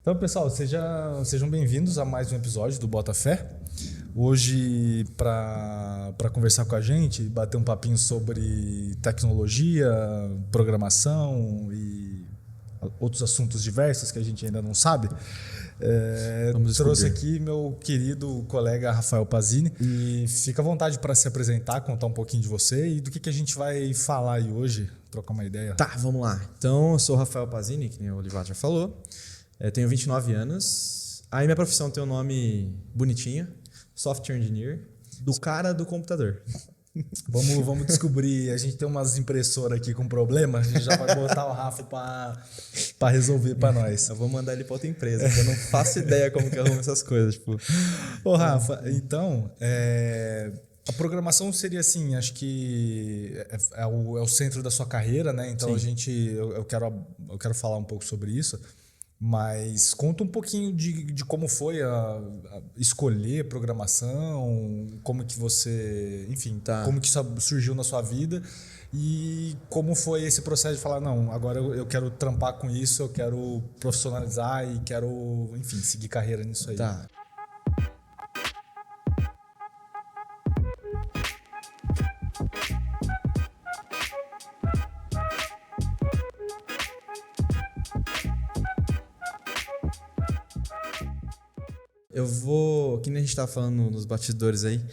Então, pessoal, sejam bem-vindos a mais um episódio do Bota Fé. Hoje, para conversar com a gente, bater um papinho sobre tecnologia, programação e outros assuntos diversos que a gente ainda não sabe, trouxe aqui meu querido colega Rafael Pazini. E fica à vontade para se apresentar, contar um pouquinho de você e do que a gente vai falar aí hoje, trocar uma ideia. Tá, vamos lá. Então, eu sou o Rafael Pazini, que nem o Olivato já falou. Eu tenho 29 anos. Aí minha profissão tem um nome bonitinho, Software Engineer, do cara do computador. Vamos descobrir. A gente tem umas impressoras aqui com problema, a gente já vai botar o Rafa para resolver para nós. Eu vou mandar ele para outra empresa, porque eu não faço ideia como que arruma essas coisas. Tipo. Ô, Rafa, então, a programação seria assim, acho que é o centro da sua carreira, né? Então eu quero falar um pouco sobre isso. Mas conta um pouquinho de como foi a escolher programação, como que você, enfim, como que isso surgiu na sua vida e como foi esse processo de falar, não, agora eu quero trampar com isso, eu quero profissionalizar e quero, enfim, seguir carreira nisso aí. Tá. Eu vou, que nem a gente tava falando nos bastidores aí,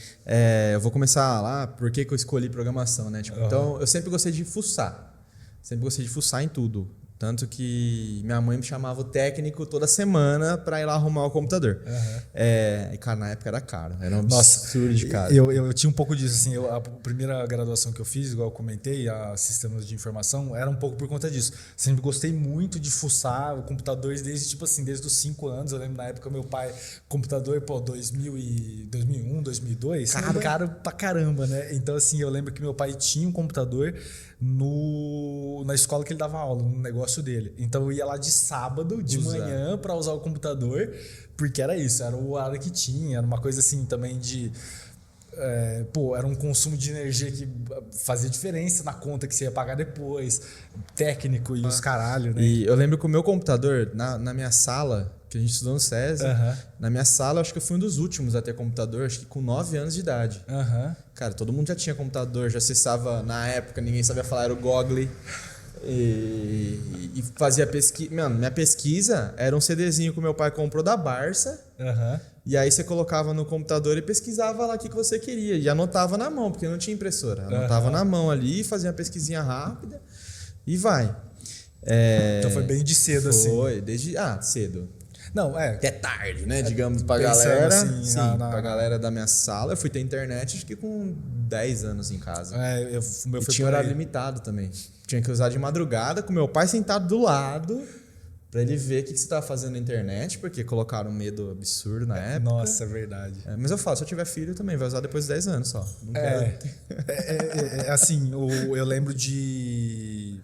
eu vou começar lá por que eu escolhi programação, né? Tipo, Então, eu sempre gostei de fuçar. Sempre gostei de fuçar em tudo. Tanto que minha mãe me chamava o técnico toda semana pra ir lá arrumar o computador. E, cara, na época era caro. Era um absurdo de caro. Eu tinha um pouco disso, assim. A primeira graduação que eu fiz, igual eu comentei, a Sistemas de Informação, era um pouco por conta disso. Sempre gostei muito de fuçar computadores desde, tipo assim, desde os 5 anos. Eu lembro na época meu pai, computador, 2001, 2002. Caro pra caramba, né? Então, assim, eu lembro que meu pai tinha um computador na escola que ele dava aula, no negócio dele. Então eu ia lá de sábado, de manhã, para usar o computador, porque era isso, era o horário que tinha, era uma coisa assim também de... era um consumo de energia que fazia diferença na conta que você ia pagar depois, técnico e os caralho, né? E eu lembro que o meu computador, na minha sala, que a gente estudou no SESI, na minha sala, eu acho que eu fui um dos últimos a ter computador, acho que com 9 anos de idade. Cara, todo mundo já tinha computador, já acessava, na época, ninguém sabia falar, era o Google. E fazia pesquisa. Mano, minha pesquisa era um CDzinho que o meu pai comprou da Barça. E aí você colocava no computador e pesquisava lá o que você queria. E anotava na mão, porque não tinha impressora. Anotava na mão ali, fazia uma pesquisinha rápida e vai. Então foi bem de cedo, assim. Foi, desde... cedo. Não, até tarde, né? Digamos, pra galera. Assim, sim, pra galera da minha sala. Eu fui ter internet, acho que com 10 anos em casa. Meu e tinha horário limitado também. Tinha que usar de madrugada, com meu pai sentado do lado, pra ele ver o que você tava fazendo na internet, porque colocaram um medo absurdo na época. Nossa, é verdade. Mas eu falo, se eu tiver filho também, vai usar depois de 10 anos só. Não quero. Assim, eu lembro de...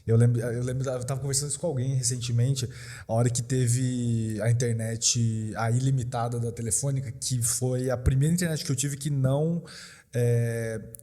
Eu tava conversando isso com alguém recentemente, a hora que teve a internet, a ilimitada da Telefônica, que foi a primeira internet que eu tive que não...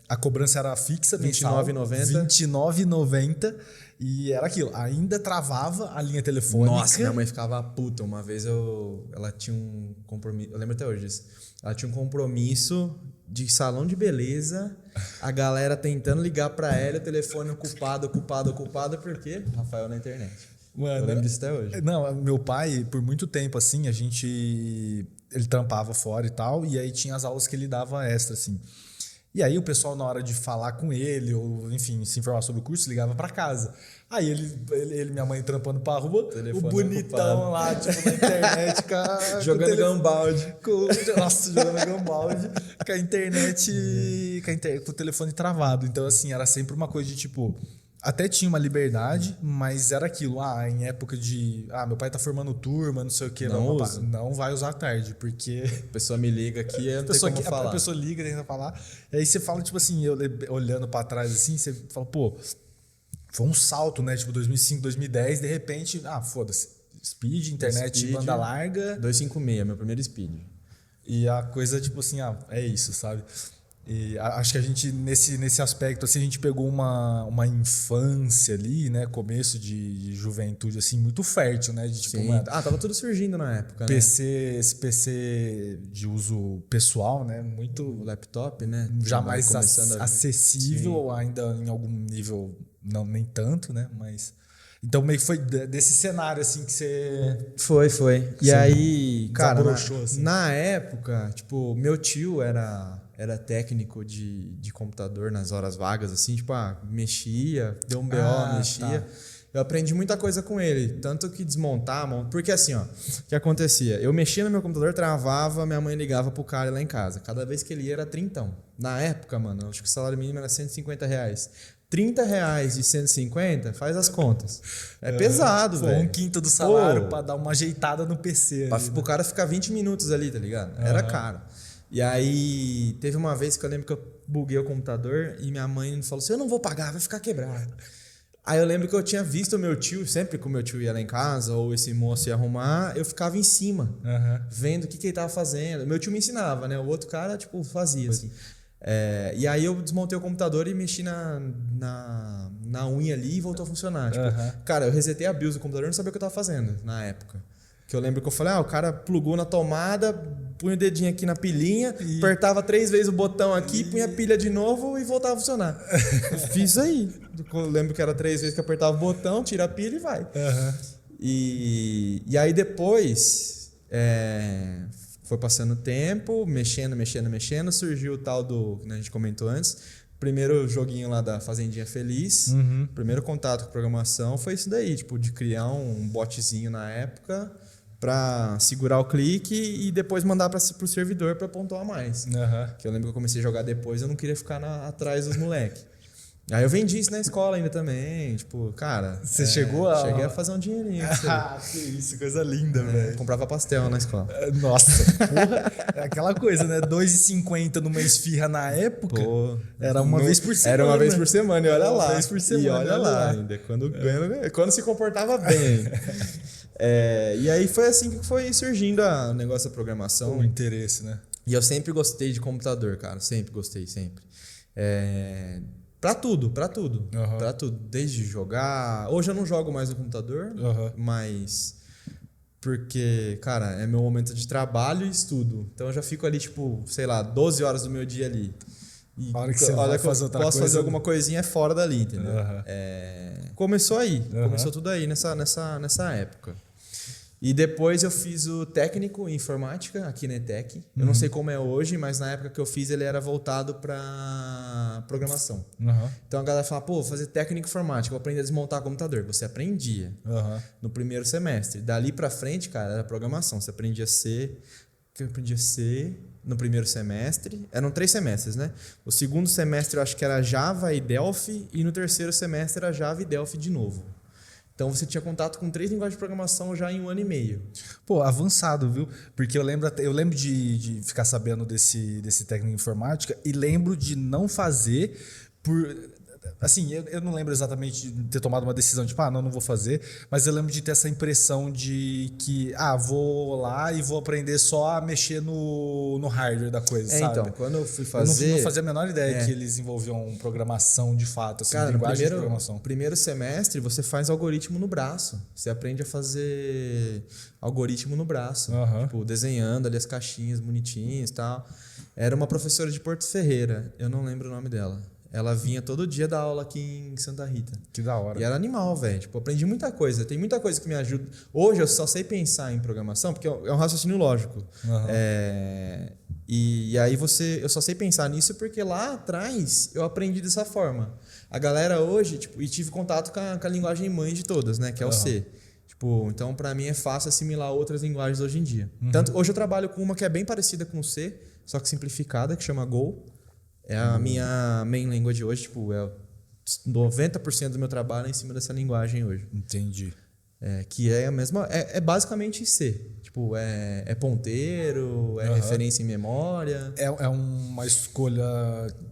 a cobrança era fixa, R$29,90. R$29,90 e era aquilo. Ainda travava a linha telefônica. Nossa, minha mãe ficava puta. Uma vez ela tinha um compromisso, eu lembro até hoje disso. Ela tinha um compromisso de salão de beleza, a galera tentando ligar pra ela, o telefone ocupado, por quê? Rafael na internet. Mano, eu lembro disso até hoje. Não, meu pai, por muito tempo, assim, ele trampava fora e tal, e aí tinha as aulas que ele dava extra, assim. E aí o pessoal, na hora de falar com ele, ou enfim, se informar sobre o curso, ligava pra casa. Aí minha mãe trampando pra rua, o bonitão ocupado. Lá, tipo, na internet, jogando gambalde. Nossa, jogando gambalde, com a internet, com o telefone travado. Então, assim, era sempre uma coisa de tipo... Até tinha uma liberdade, mas era aquilo. Em época de... meu pai tá formando turma, não sei o que. Não vai usar à tarde, porque... A pessoa me liga aqui e não tem como falar. A pessoa liga, tenta falar. E aí você fala, tipo assim, olhando pra trás assim, você fala, pô... Foi um salto, né? Tipo, 2005, 2010, de repente... foda-se. Speed, internet, banda larga... 256, meu primeiro speed. E a coisa, tipo assim, é isso, sabe? E acho que a gente, nesse aspecto, assim, a gente pegou uma infância ali, né? Começo de juventude, assim, muito fértil, né? De, tipo, Sim. Tava tudo surgindo na época, né? esse PC de uso pessoal, né? Muito O laptop, né? jamais Começando a... acessível, ainda em algum nível, não nem tanto, né? Mas então meio que foi desse cenário assim que você Foi. E aí, cara, desabrochou, assim. na época, tipo, meu tio era técnico de computador nas horas vagas, assim, tipo, mexia, deu um BO, mexia. Tá. Eu aprendi muita coisa com ele, tanto que desmontar, porque assim, ó, o que acontecia? Eu mexia no meu computador, travava, minha mãe ligava pro cara lá em casa. Cada vez que ele ia era trintão. Na época, mano, acho que o salário mínimo era R$150. R$30 de 150, faz as contas. É pesado, Foi velho. um quinto do salário pra dar uma ajeitada no PC. Pra Ali, o cara ficar 20 minutos ali, tá ligado? Era caro. E aí, teve uma vez que eu lembro que eu buguei o computador e minha mãe falou assim, eu não vou pagar, vai ficar quebrado. Aí eu lembro que eu tinha visto o meu tio, sempre que o meu tio ia lá em casa ou esse moço ia arrumar, eu ficava em cima, vendo o que ele tava fazendo. Meu tio me ensinava, né? O outro cara, tipo, fazia assim. E aí eu desmontei o computador e mexi na unha ali e voltou a funcionar. Tipo, cara, eu resetei a BIOS do computador e não sabia o que eu tava fazendo na época. Que eu lembro que eu falei, o cara plugou na tomada, punha o dedinho aqui na pilhinha, apertava 3 vezes o botão aqui, punha a pilha de novo e voltava a funcionar. Eu fiz isso aí. Eu lembro que era 3 vezes que apertava o botão, tira a pilha e vai. E aí depois, foi passando o tempo, mexendo, surgiu o tal do, que a gente comentou antes, primeiro joguinho lá da Fazendinha Feliz, primeiro contato com programação foi isso daí, tipo, de criar um botzinho na época para segurar o clique e depois mandar pro servidor para pontuar mais. Que eu lembro que eu comecei a jogar depois, eu não queria ficar atrás dos moleques. Aí eu vendi isso na escola ainda também, tipo, cara... Você chegou a... Cheguei a fazer um dinheirinho. Que isso, coisa linda, velho. Comprava pastel na escola. Nossa, porra. É aquela coisa, né? R$2,50 numa esfirra na época. Pô, era uma vez por semana. Era uma vez por semana, e olha lá. Uma vez por semana, e olha lá ainda. Quando se comportava bem. E aí foi assim que foi surgindo o negócio da programação. O interesse, né? E eu sempre gostei de computador, cara. Sempre gostei, sempre. Pra tudo. Pra tudo. Desde jogar... Hoje eu não jogo mais no computador, mas... Porque, cara, é meu momento de trabalho e estudo. Então eu já fico ali, tipo, sei lá, 12 horas do meu dia ali. E a hora que você vai fazer outra posso coisa, fazer alguma coisinha fora dali, entendeu? Começou aí. Começou tudo aí nessa época. E depois eu fiz o técnico em informática aqui na ETEC. Eu não sei como é hoje, mas na época que eu fiz ele era voltado para programação. Então a galera fala, pô, vou fazer técnico em informática, vou aprender a desmontar computador. Você aprendia no primeiro semestre. Dali para frente, cara, era programação. Você aprendia C, que eu aprendia C no primeiro semestre. Eram 3 semestres, né? O segundo semestre eu acho que era Java e Delphi, e no terceiro semestre era Java e Delphi de novo. Então você tinha contato com 3 linguagens de programação já em 1 ano e meio. Pô, avançado, viu? Porque eu lembro de ficar sabendo desse técnico de informática e lembro de não fazer por... Assim, eu não lembro exatamente de ter tomado uma decisão, tipo, não vou fazer, mas eu lembro de ter essa impressão de que, vou lá e vou aprender só a mexer no hardware da coisa, sabe? Então, quando eu fui fazer... Eu não fazia a menor ideia que eles envolviam programação de fato, assim, cara, linguagem de programação. Primeiro semestre você faz algoritmo no braço. Você aprende a fazer algoritmo no braço. Tipo, desenhando ali as caixinhas bonitinhas e tal. Era uma professora de Porto Ferreira, eu não lembro o nome dela. Ela vinha todo dia dar aula aqui em Santa Rita. Que da hora. E era animal, velho. Tipo, aprendi muita coisa. Tem muita coisa que me ajuda. Hoje eu só sei pensar em programação, porque é um raciocínio lógico. E aí eu só sei pensar nisso porque lá atrás eu aprendi dessa forma. A galera hoje, tipo, e tive contato com a linguagem mãe de todas, né? Que é o C. Tipo, então pra mim é fácil assimilar outras linguagens hoje em dia. Tanto, hoje eu trabalho com uma que é bem parecida com o C, só que simplificada, que chama Go. É a minha main language hoje, tipo, 90% do meu trabalho é em cima dessa linguagem hoje. Entendi. Que é a mesma... É basicamente C. Tipo, é ponteiro, referência em memória. É uma escolha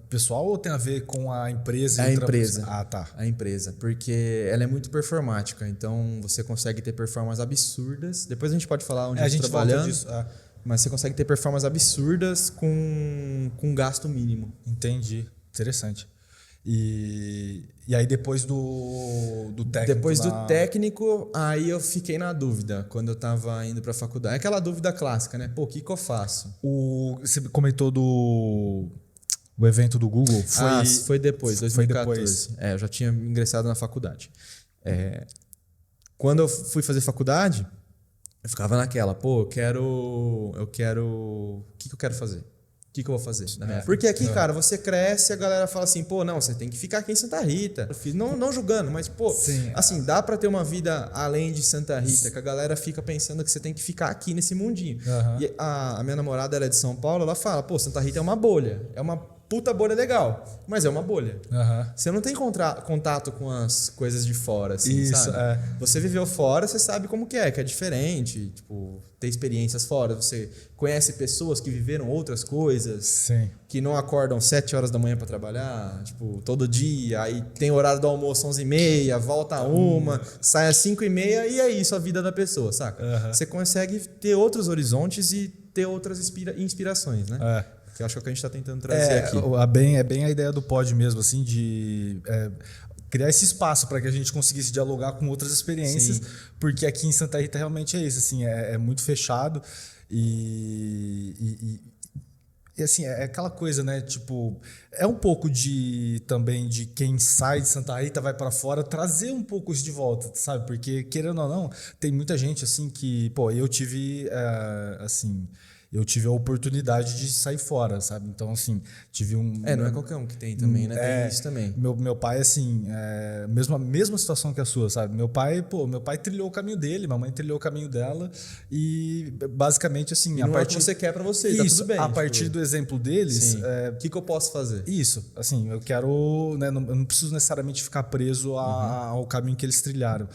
pessoal ou tem a ver com a empresa? A empresa. Tá. A empresa. Porque ela é muito performática. Então, você consegue ter performances absurdas. Depois a gente pode falar onde a gente está trabalhando. Volta disso. mas você consegue ter performances absurdas com gasto mínimo. Entendi. Interessante. E aí depois do técnico... Depois do técnico, aí eu fiquei na dúvida quando eu tava indo pra faculdade. É aquela dúvida clássica, né? Pô, o que eu faço? Você comentou o evento do Google. Foi depois, 2014. Foi depois. Eu já tinha ingressado na faculdade. Quando eu fui fazer faculdade, eu ficava naquela, pô, eu quero... O que eu quero fazer? O que eu vou fazer? Porque aqui, cara, você cresce e a galera fala assim, pô, não, você tem que ficar aqui em Santa Rita. Não julgando, mas, pô, sim, assim, dá pra ter uma vida além de Santa Rita, que a galera fica pensando que você tem que ficar aqui nesse mundinho. E a minha namorada, ela é de São Paulo, ela fala, pô, Santa Rita é uma bolha, é uma puta bolha legal, mas é uma bolha. Você não tem contato com as coisas de fora, assim, isso, sabe? Você viveu fora, você sabe como que é diferente, tipo, ter experiências fora, você conhece pessoas que viveram outras coisas, sim, que não acordam 7 horas da manhã pra trabalhar, tipo, todo dia, aí tem horário do almoço 11h30, volta a 1, sai às 5h30 e é isso a vida da pessoa, saca? Você consegue ter outros horizontes e ter outras inspirações, né? Que eu acho que é o que a gente está tentando trazer aqui. É bem a ideia do pod mesmo, assim, de criar esse espaço para que a gente conseguisse dialogar com outras experiências, sim, porque aqui em Santa Rita realmente é isso, assim, é muito fechado e assim, é aquela coisa, né, tipo, é um pouco também de quem sai de Santa Rita, vai para fora, trazer um pouco isso de volta, sabe? Porque, querendo ou não, tem muita gente, assim, que, pô, eu tive a oportunidade de sair fora, sabe? Então, assim, tive um... não é qualquer um que tem também, né? Tem isso também. Meu pai, assim, mesma situação que a sua, sabe? Meu pai trilhou o caminho dele, minha mãe trilhou o caminho dela e, basicamente, assim... E não é o que você quer pra você, isso, tá tudo bem. A partir do exemplo deles... O que eu posso fazer? Isso, assim, eu quero... Né, eu não preciso necessariamente ficar preso ao caminho que eles trilharam.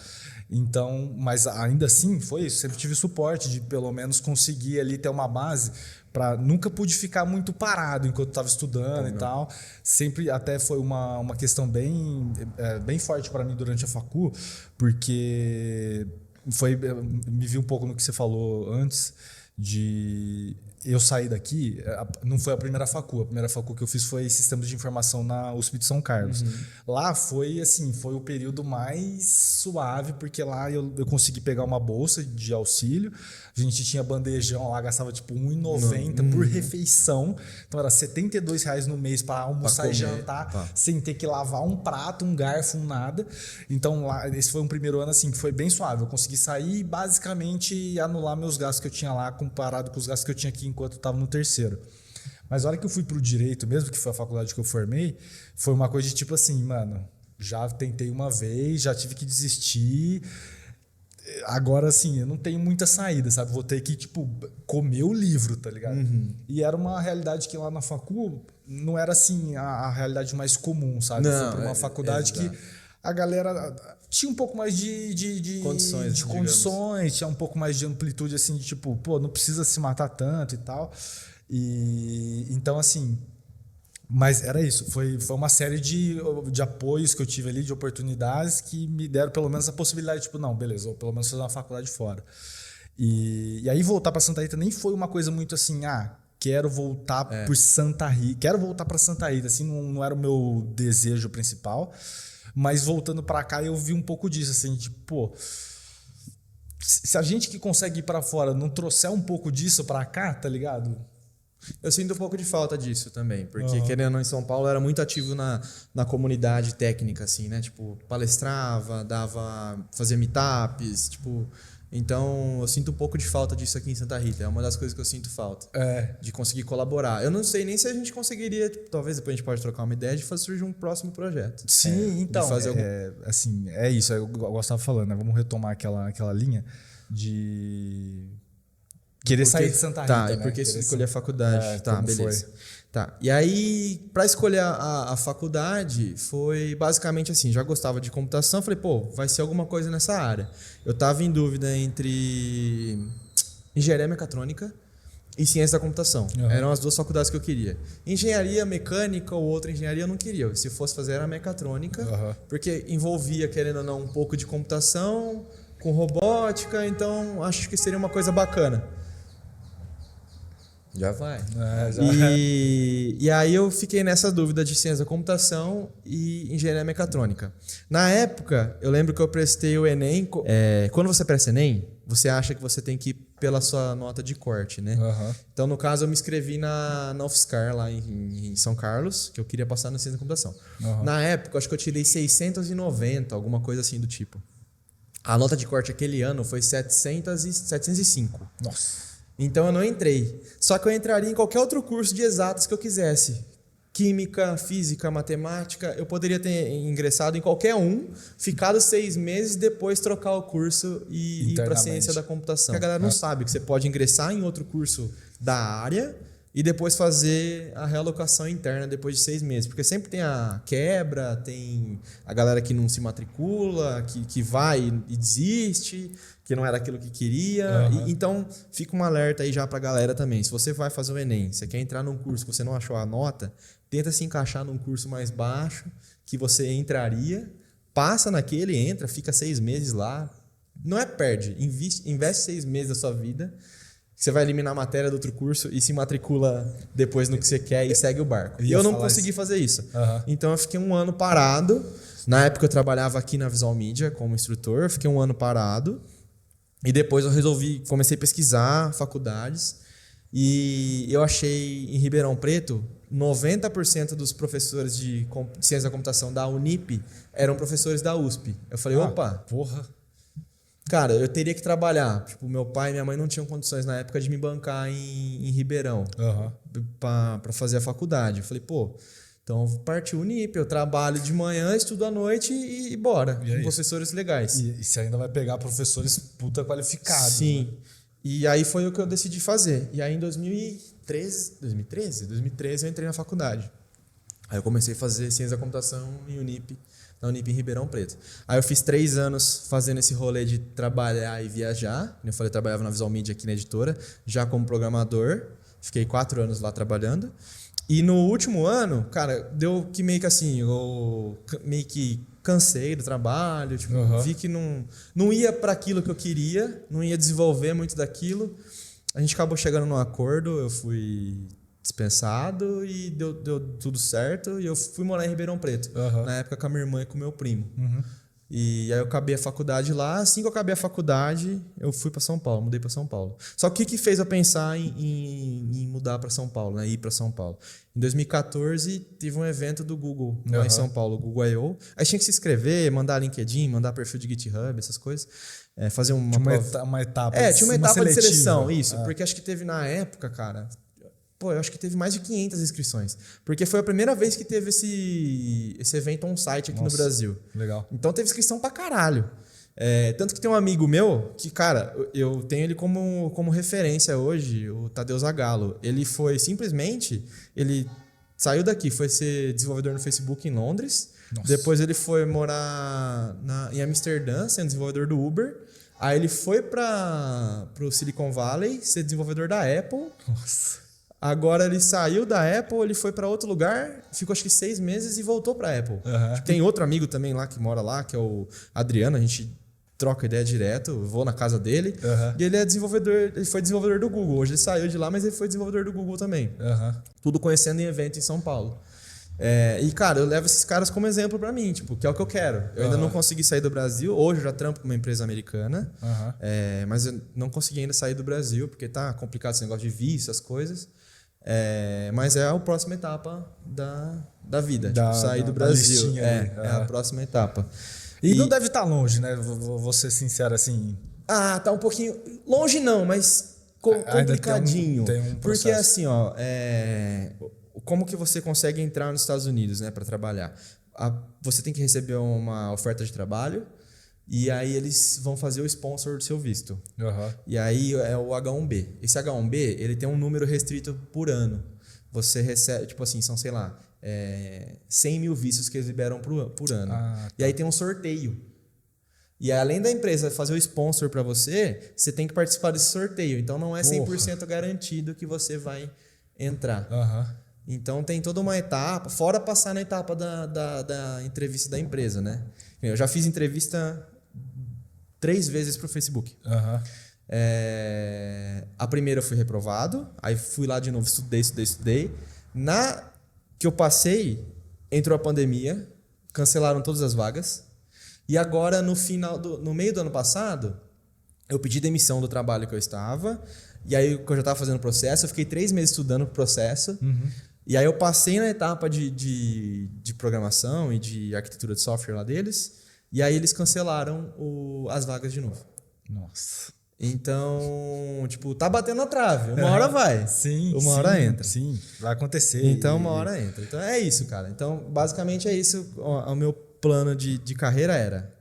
Então, mas ainda assim foi isso, sempre tive suporte de pelo menos conseguir ali ter uma base para nunca pude ficar muito parado enquanto estava estudando e tal. Sempre até foi uma questão bem forte para mim durante a facu, porque me vi um pouco no que você falou antes de eu sair daqui, não foi a primeira facu que eu fiz foi Sistemas de Informação na USP de São Carlos. Lá foi o período mais suave, porque lá eu consegui pegar uma bolsa de auxílio, a gente tinha bandejão lá, gastava tipo R$1,90 por refeição, então era R$72 no mês para almoçar e jantar, sem ter que lavar um prato, um garfo, nada. Então lá, esse foi um primeiro ano assim, que foi bem suave, eu consegui sair e basicamente anular meus gastos que eu tinha lá, comparado com os gastos que eu tinha aqui enquanto eu estava no terceiro. Mas a hora que eu fui pro direito mesmo, que foi a faculdade que eu formei, foi uma coisa de tipo assim, mano, já tentei uma vez, já tive que desistir, agora assim, eu não tenho muita saída, sabe? Vou ter que, tipo, comer o livro, tá ligado? E era uma realidade que lá na facu não era assim a realidade mais comum, sabe? Não, foi pra uma faculdade que a galera tinha um pouco mais de condições, tinha um pouco mais de amplitude, assim, de tipo, pô, não precisa se matar tanto e tal. E então, assim, mas era isso, foi uma série de apoios que eu tive ali, de oportunidades que me deram pelo menos a possibilidade, tipo, não, beleza, vou pelo menos fazer uma faculdade fora. E aí voltar para Santa Rita nem foi uma coisa muito assim, quero voltar por Santa Rita, quero voltar para Santa Rita, assim, não era o meu desejo principal. Mas voltando para cá, eu vi um pouco disso, assim, tipo, pô, se a gente que consegue ir para fora não trouxer um pouco disso para cá, tá ligado? Eu sinto um pouco de falta disso também, porque querendo ou não, em São Paulo eu era muito ativo na comunidade técnica, assim, né? Tipo, palestrava, fazia meetups, tipo... Então, eu sinto um pouco de falta disso aqui em Santa Rita. É uma das coisas que eu sinto falta. De conseguir colaborar. Eu não sei nem se a gente conseguiria... Talvez depois a gente pode trocar uma ideia de fazer surgir um próximo projeto. Sim, então... assim, é isso. Eu gostava falando, né? Vamos retomar aquela linha de... Querer sair de Santa Rita, e por que você escolher a faculdade? Beleza. E aí, para escolher a faculdade, foi basicamente assim, já gostava de computação, falei, pô, vai ser alguma coisa nessa área. Eu estava em dúvida entre engenharia mecatrônica e ciência da computação. Eram as duas faculdades que eu queria. Engenharia mecânica ou outra engenharia eu não queria. Se fosse fazer era mecatrônica, porque envolvia, querendo ou não, um pouco de computação com robótica, então acho que seria uma coisa bacana. Já vai. Já. E aí eu fiquei nessa dúvida de ciência da computação e engenharia mecatrônica. Na época, eu lembro que eu prestei o Enem. Quando você presta Enem, você acha que você tem que ir pela sua nota de corte, né? Uhum. Então, no caso, eu me inscrevi na UFSCar, lá em São Carlos, que eu queria passar na ciência da computação. Uhum. Na época, eu acho que eu tirei 690, alguma coisa assim do tipo. A nota de corte aquele ano foi 705. Nossa. Então eu não entrei. Só que eu entraria em qualquer outro curso de exatas que eu quisesse. Química, física, matemática. Eu poderia ter ingressado em qualquer um, ficado 6 meses, depois trocar o curso e ir para a ciência da computação. Porque a galera não sabe que você pode ingressar em outro curso da área e depois fazer a realocação interna depois de 6 meses. Porque sempre tem a quebra, tem a galera que não se matricula, que vai e desiste, que não era aquilo que queria. Uhum. Então, fica um alerta aí já pra galera também. Se você vai fazer o Enem, você quer entrar num curso que você não achou a nota, tenta se encaixar num curso mais baixo que você entraria, passa naquele, entra, fica 6 meses lá. Não é perde, investe 6 meses da sua vida. Você vai eliminar a matéria do outro curso e se matricula depois no que você quer e segue o barco. E eu não consegui fazer isso. Uhum. Então eu fiquei um ano parado. Na época eu trabalhava aqui na Visual Media como instrutor. Fiquei um ano parado. E depois eu comecei a pesquisar faculdades. E eu achei em Ribeirão Preto, 90% dos professores de ciência da computação da Unip eram professores da USP. Eu falei, opa, porra. Cara, eu teria que trabalhar. Tipo, meu pai e minha mãe não tinham condições na época de me bancar em Ribeirão pra fazer a faculdade. Eu falei, pô, então partiu Unip, eu trabalho de manhã, estudo à noite e bora. E com professores legais. E você ainda vai pegar professores puta qualificados. Sim. Né? E aí foi o que eu decidi fazer. E aí em 2013 eu entrei na faculdade. Aí eu comecei a fazer ciência da computação em Unip, na Unip em Ribeirão Preto. Aí eu fiz 3 anos fazendo esse rolê de trabalhar e viajar. Como eu falei, eu trabalhava na Visual Media aqui na editora, já como programador. Fiquei 4 anos lá trabalhando. E no último ano, cara, deu que meio que assim, eu meio que cansei do trabalho, tipo, vi que não ia para aquilo que eu queria, não ia desenvolver muito daquilo. A gente acabou chegando num acordo, eu fui dispensado e deu tudo certo e eu fui morar em Ribeirão Preto. Na época com a minha irmã e com o meu primo. E aí eu acabei a faculdade lá. Assim que eu acabei a faculdade, eu fui para São Paulo, mudei para São Paulo. Só que o que fez eu pensar em mudar para São Paulo, né? Ir para São Paulo? Em 2014, teve um evento do Google lá em São Paulo, Google I.O. Aí tinha que se inscrever, mandar LinkedIn, mandar perfil de GitHub, essas coisas. Fazer uma etapa. Tinha uma etapa de seleção, isso. Porque acho que teve na época, cara... Pô, eu acho que teve mais de 500 inscrições. Porque foi a primeira vez que teve esse evento on-site aqui no Brasil. Legal. Então teve inscrição pra caralho. Tanto que tem um amigo meu que, cara, eu tenho ele como referência hoje, o Tadeu Zagallo. Ele foi simplesmente... Ele saiu daqui, foi ser desenvolvedor no Facebook em Londres. Nossa. Depois ele foi morar em Amsterdã, sendo desenvolvedor do Uber. Aí ele foi pro Silicon Valley ser desenvolvedor da Apple. Nossa. Agora ele saiu da Apple, ele foi para outro lugar, ficou acho que 6 meses e voltou para Apple. Tem outro amigo também lá que mora lá, que é o Adriano, a gente troca ideia direto, eu vou na casa dele. E ele é desenvolvedor, ele foi desenvolvedor do Google. Hoje ele saiu de lá, mas ele foi desenvolvedor do Google também. Tudo conhecendo em evento em São Paulo. E, cara, eu levo esses caras como exemplo pra mim, tipo, que é o que eu quero. Eu ainda não consegui sair do Brasil. Hoje eu já trampo com uma empresa americana, mas eu não consegui ainda sair do Brasil, porque tá complicado esse negócio de visto, essas coisas. Mas é a próxima etapa da vida, sair do Brasil. É a próxima etapa. E não deve estar longe, né? Vou ser sincero assim. Tá um pouquinho. Longe não, mas complicadinho. Tem um porque assim, como que você consegue entrar nos Estados Unidos, né, para trabalhar? Você tem que receber uma oferta de trabalho. E aí eles vão fazer o sponsor do seu visto. E aí é o H1B. Esse H1B, ele tem um número restrito por ano. Você recebe, tipo assim, são, sei lá, 100 mil vistos que eles liberam por ano. E aí tem um sorteio. E além da empresa fazer o sponsor para você, você tem que participar desse sorteio. Então não é 100% garantido que você vai entrar. Então tem toda uma etapa, fora passar na etapa da entrevista da empresa, né? Eu já fiz entrevista 3 vezes pro Facebook. A primeira eu fui reprovado, aí fui lá de novo, estudei. Na que eu passei, entrou a pandemia, cancelaram todas as vagas. E agora, no meio do ano passado, eu pedi demissão do trabalho que eu estava. E aí, que eu já estava fazendo o processo, eu fiquei 3 meses estudando o processo. E aí eu passei na etapa de programação e de arquitetura de software lá deles. E aí eles cancelaram as vagas de novo. Nossa. Então, tipo, tá batendo na trave. Uma hora vai. Sim. Uma hora entra. Sim, vai acontecer. Então, uma hora entra. Então, é isso, cara. Então, basicamente é isso. O meu plano de carreira era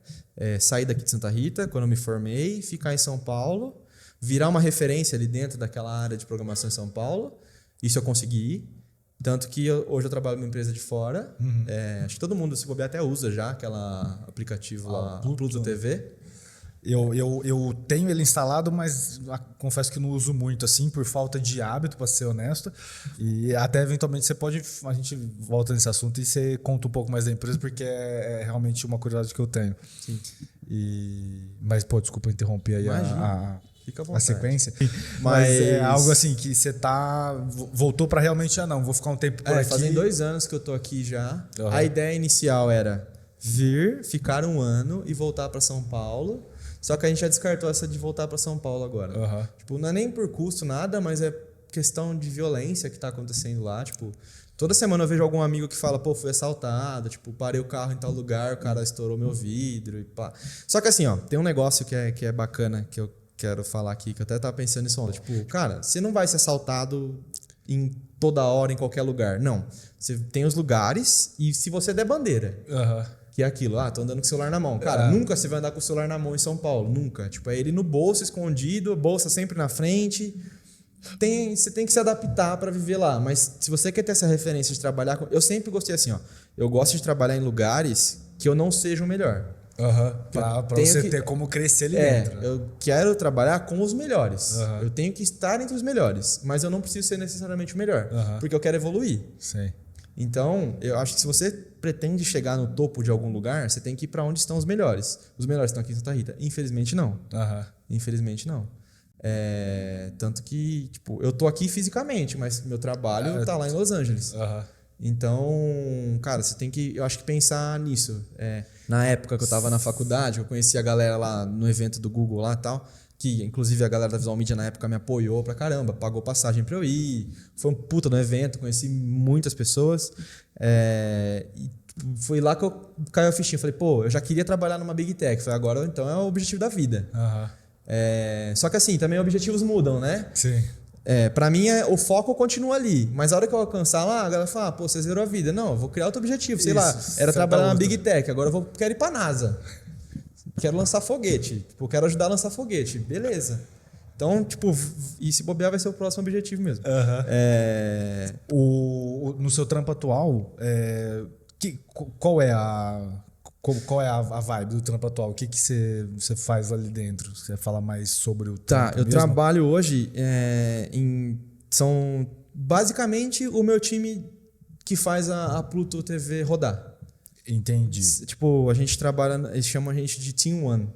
sair daqui de Santa Rita, quando eu me formei, ficar em São Paulo, virar uma referência ali dentro daquela área de programação em São Paulo. Isso eu consegui. Tanto que hoje eu trabalho numa empresa de fora. Acho que todo mundo, se bobear, até usa já aquela aplicativo lá, Pluto TV. Eu tenho ele instalado, mas confesso que não uso muito, assim, por falta de hábito, para ser honesto. E até eventualmente a gente volta nesse assunto e você conta um pouco mais da empresa, porque é realmente uma curiosidade que eu tenho. Sim. Mas, desculpa interromper aí Fica à a vontade. sequência. Mas é algo assim que você voltou para realmente, vou ficar um tempo por aqui. Fazem 2 anos que eu tô aqui já. Uhum. A ideia inicial era ficar 1 ano e voltar para São Paulo. Só que a gente já descartou essa de voltar para São Paulo agora. Uhum. Tipo, não é nem por custo, nada, mas é questão de violência que tá acontecendo lá. Tipo, toda semana eu vejo algum amigo que fala, fui assaltado, tipo, parei o carro em tal lugar, o cara estourou meu vidro e pá. Só que assim, tem um negócio que é bacana, que eu quero falar aqui, que eu até tava pensando nisso ontem. Tipo, cara, você não vai ser assaltado em toda hora, em qualquer lugar. Não. Você tem os lugares e se você der bandeira. Que é aquilo, tô andando com o celular na mão. Cara, nunca você vai andar com o celular na mão em São Paulo, nunca. Tipo, é ele no bolso, escondido, bolsa sempre na frente. Você tem que se adaptar para viver lá. Mas se você quer ter essa referência de trabalhar eu sempre gostei assim, eu gosto de trabalhar em lugares que eu não seja o melhor. Pra você ter como crescer ali dentro. Eu quero trabalhar com os melhores. Eu tenho que estar entre os melhores. Mas eu não preciso ser necessariamente o melhor. Porque eu quero evoluir. Sim. Então, eu acho que se você pretende chegar no topo de algum lugar, você tem que ir para onde estão os melhores. Os melhores estão aqui em Santa Rita. Infelizmente, não. Infelizmente, não. Tanto que, tipo, eu tô aqui fisicamente, mas meu trabalho tá lá em Los Angeles. Então, cara, você tem que, eu acho que pensar nisso. Na época que eu tava na faculdade, eu conheci a galera lá no evento do Google lá e tal, que inclusive a galera da Visual Media na época me apoiou pra caramba, pagou passagem pra eu ir. Foi um puta no evento, conheci muitas pessoas. E foi lá que eu caiu a fichinha. Falei, eu já queria trabalhar numa Big Tech. Falei, agora então é o objetivo da vida. Só que assim, também objetivos mudam, né? Sim. Pra mim, o foco continua ali. Mas a hora que eu alcançar lá, a galera fala, você zerou a vida. Não, eu vou criar outro objetivo. Sei lá, era trabalhar na Big Tech. Agora quero ir pra NASA. Quero lançar foguete. Tipo, quero ajudar a lançar foguete. Beleza. Então, tipo, e se bobear vai ser o próximo objetivo mesmo. No seu trampo atual, qual é a vibe do trampo atual? O que você faz ali dentro? Você fala mais sobre o trampo eu mesmo? trabalho hoje são basicamente o meu time que faz a Pluto TV rodar. Entendi. Tipo, a gente trabalha, eles chamam a gente de Team One,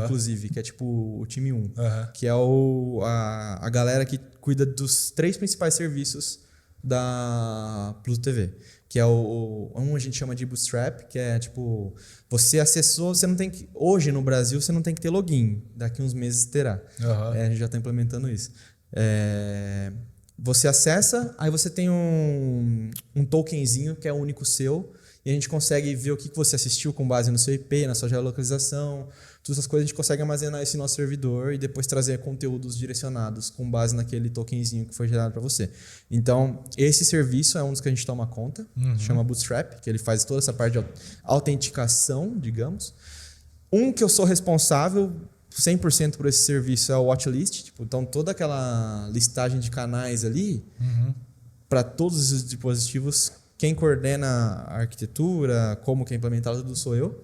inclusive, que é tipo o time 1, que é a galera que cuida dos 3 principais serviços da Pluto TV, que é a gente chama de Bootstrap, que é tipo, você acessou, você não tem que, hoje no Brasil você não tem que ter login, daqui uns meses terá. A gente já está implementando isso. Você acessa, aí você tem um tokenzinho que é único seu, e a gente consegue ver o que você assistiu com base no seu IP, na sua geolocalização, todas essas coisas a gente consegue armazenar isso no nosso servidor e depois trazer conteúdos direcionados com base naquele tokenzinho que foi gerado para você. Então, esse serviço é um dos que a gente toma conta, chama Bootstrap, que ele faz toda essa parte de autenticação, digamos. Um que eu sou responsável 100% por esse serviço é o Watchlist, tipo, então toda aquela listagem de canais ali, para todos os dispositivos. Quem coordena a arquitetura, como que é implementado, tudo sou eu.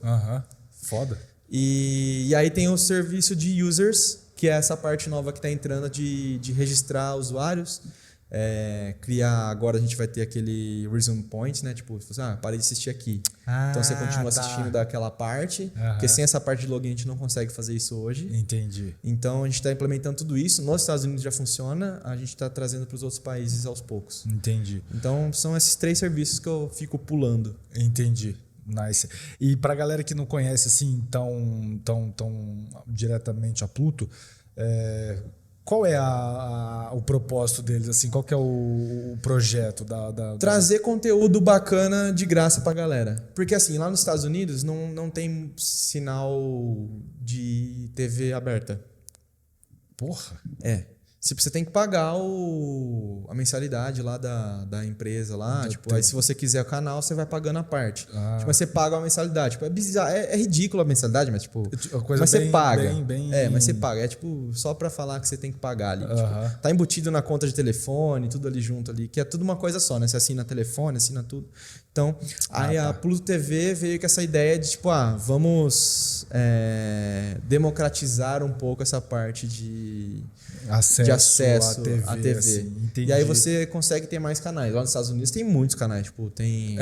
Foda. E aí tem o serviço de users, que é essa parte nova que está entrando de registrar usuários. criar, agora a gente vai ter aquele resume point, né? Tipo, parei de assistir aqui. Então você continua assistindo daquela parte, porque sem essa parte de login a gente não consegue fazer isso hoje. Entendi. Então a gente está implementando tudo isso. Nos Estados Unidos já funciona, a gente está trazendo para os outros países aos poucos. Entendi. Então são esses 3 serviços que eu fico pulando. Entendi. Nice. E pra galera que não conhece assim tão diretamente a Pluto, qual é o propósito deles? Assim, qual que é o projeto Trazer conteúdo bacana de graça pra galera. Porque assim, lá nos Estados Unidos não tem sinal de TV aberta. Porra! Você tem que pagar a mensalidade lá da empresa lá. Aí se você quiser o canal, você vai pagando a parte. Mas você paga uma mensalidade. É bizarro, é ridículo a mensalidade, mas mas você paga. Mas você paga. É só pra falar que você tem que pagar ali. Tá embutido na conta de telefone, tudo ali junto ali, que é tudo uma coisa só, né? Você assina telefone, assina tudo. Então, a Pluto TV veio com essa ideia de vamos democratizar um pouco essa parte de acesso à TV. Assim, e aí você consegue ter mais canais. Lá nos Estados Unidos tem muitos canais, tem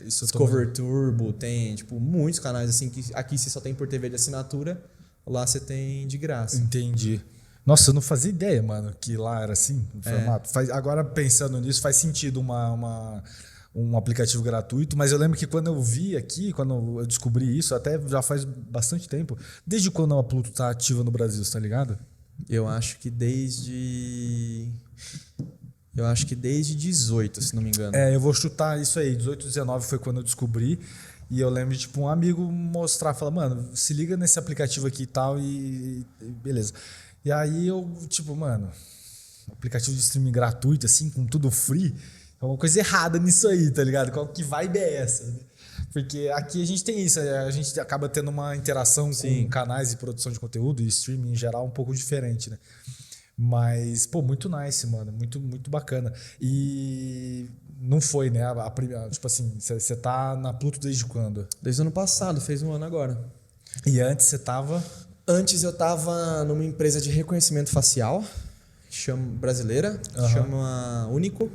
Discover Turbo, tem muitos canais assim que aqui você só tem por TV de assinatura, lá você tem de graça. Entendi. Nossa, eu não fazia ideia, mano, que lá era assim, o formato. Agora pensando nisso, faz sentido um aplicativo gratuito, mas eu lembro que quando eu vi aqui, quando eu descobri isso, até já faz bastante tempo. Desde quando a Pluto tá ativa no Brasil, tá ligado? Eu acho que desde 18, se não me engano. Eu vou chutar isso aí. 18, 19 foi quando eu descobri. E eu lembro de um amigo mostrar, falar, mano, se liga nesse aplicativo aqui e tal, e beleza. E aí eu, mano, aplicativo de streaming gratuito, assim, com tudo free, é uma coisa errada nisso aí, tá ligado? Qual que vibe é essa? Porque aqui a gente tem isso, a gente acaba tendo uma interação com canais de produção de conteúdo e streaming em geral um pouco diferente, né? Mas, muito nice, mano. Muito, muito bacana. E não foi, né? Você tá na Pluto desde quando? Desde o ano passado, fez 1 ano agora. E antes você tava? Antes eu tava numa empresa de reconhecimento facial, brasileira, chama Único.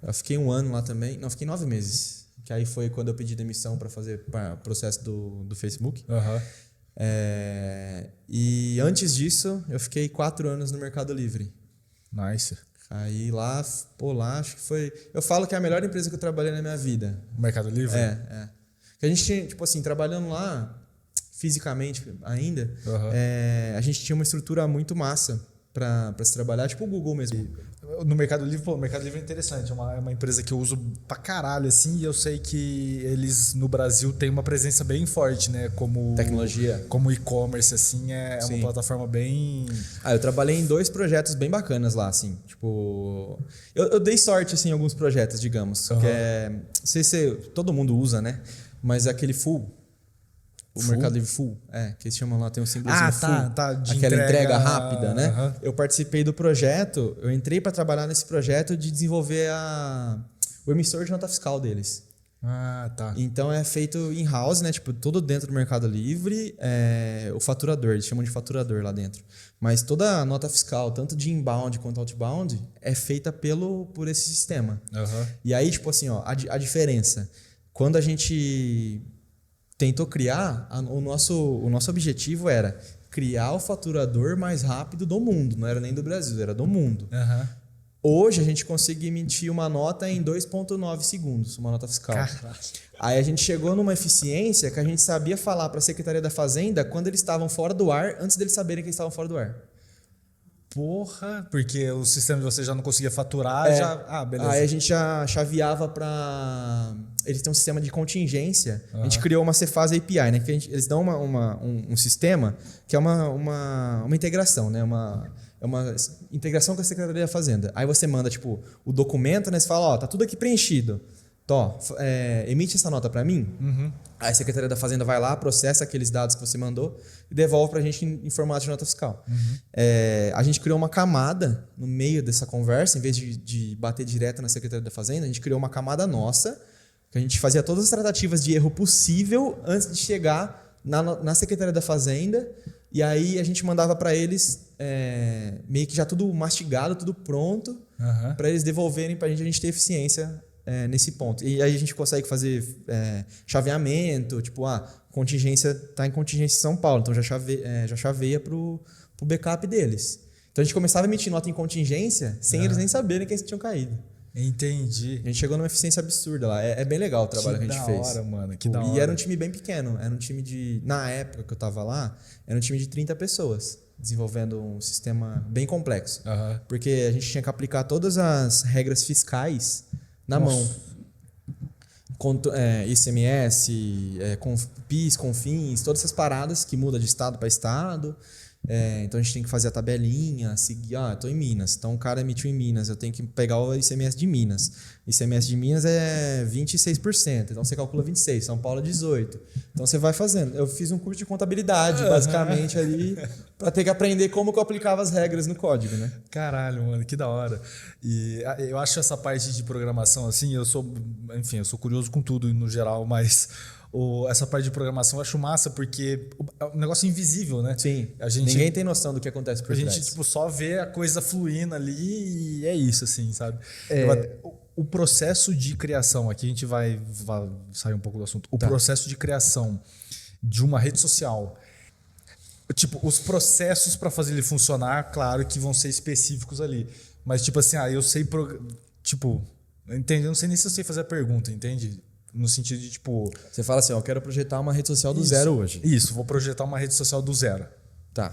Eu fiquei 1 ano lá também. Não, fiquei 9 meses. Que aí foi quando eu pedi demissão para fazer processo do Facebook. E antes disso, eu fiquei 4 anos no Mercado Livre. Nice. Aí lá acho que foi... Eu falo que é a melhor empresa que eu trabalhei na minha vida. Mercado Livre? Que a gente tinha, trabalhando lá, fisicamente ainda, a gente tinha uma estrutura muito massa para se trabalhar, tipo o Google mesmo. No Mercado Livre, o Mercado Livre é interessante, é uma empresa que eu uso pra caralho, assim, e eu sei que eles no Brasil têm uma presença bem forte, né, como tecnologia, como e-commerce, assim, é uma plataforma bem... eu trabalhei em 2 projetos bem bacanas lá, assim, eu dei sorte, assim, em alguns projetos, digamos, que não sei se todo mundo usa, né, mas aquele Full, Mercado Livre Full, que eles chamam lá, tem um símbolozinho Full, de aquela entrega rápida, né? Eu participei do projeto, eu entrei para trabalhar nesse projeto de desenvolver o emissor de nota fiscal deles. Então é feito in-house, né? Todo dentro do Mercado Livre, o faturador, eles chamam de faturador lá dentro. Mas toda a nota fiscal, tanto de inbound quanto outbound, é feita por esse sistema. E aí, a diferença, quando a gente tentou criar, o nosso objetivo era criar o faturador mais rápido do mundo. Não era nem do Brasil, era do mundo. Hoje a gente consegue emitir uma nota em 2,9 segundos, uma nota fiscal. Caralho. Aí a gente chegou numa eficiência que a gente sabia falar para a Secretaria da Fazenda quando eles estavam fora do ar, antes deles saberem que eles estavam fora do ar. Porra, porque o sistema de vocês já não conseguia faturar, beleza. Aí a gente já chaveava para... Eles têm um sistema de contingência. A gente criou uma Cefaz API, né? Que eles dão um sistema que é uma integração, né? É uma integração com a Secretaria da Fazenda. Aí você manda, o documento, né? Você fala, tá tudo aqui preenchido. Emite essa nota para mim. Aí a Secretaria da Fazenda vai lá, processa aqueles dados que você mandou e devolve para a gente em formato de nota fiscal. A gente criou uma camada no meio dessa conversa, em vez de bater direto na Secretaria da Fazenda, a gente criou uma camada nossa, que a gente fazia todas as tratativas de erro possível antes de chegar na Secretaria da Fazenda, e aí a gente mandava para eles meio que já tudo mastigado, tudo pronto, para eles devolverem para a gente ter eficiência nesse ponto. E aí a gente consegue fazer chaveamento, tipo, contingência tá em contingência em São Paulo, então já chaveia pro backup deles. Então a gente começava a emitir nota em contingência sem eles nem saberem que eles tinham caído. Entendi. A gente chegou numa eficiência absurda lá. É bem legal o trabalho que a gente fez. Que da hora, mano. Que da hora. E era um time bem pequeno. Era um time de... Na época que eu tava lá, era um time de 30 pessoas, desenvolvendo um sistema bem complexo. Porque a gente tinha que aplicar todas as regras fiscais na mão. ICMS, PIS, CONFINS, todas essas paradas que mudam de estado para estado. Então a gente tem que fazer a tabelinha, seguir, eu tô em Minas, então o cara emitiu em Minas, eu tenho que pegar o ICMS de Minas. ICMS de Minas é 26%, então você calcula 26%, São Paulo é 18%. Então você vai fazendo. Eu fiz um curso de contabilidade, basicamente, ali, para ter que aprender como que eu aplicava as regras no código, né? Caralho, mano, que da hora. E eu acho essa parte de programação, assim, eu sou curioso com tudo no geral, mas... essa parte de programação eu acho massa porque é um negócio invisível, né? Sim. Ninguém tem noção do que acontece por trás. A gente tipo, só vê a coisa fluindo ali e é isso, assim, sabe? O processo de criação, aqui a gente vai sair um pouco do assunto. O processo de criação de uma rede social, tipo, os processos para fazer ele funcionar, claro que vão ser específicos ali. Mas tipo assim, eu sei... Tipo, entende? Eu não sei nem se eu sei fazer a pergunta, entende? No sentido de, tipo... Você fala assim, eu quero projetar uma rede social do zero hoje. Isso, vou projetar uma rede social do zero. Tá.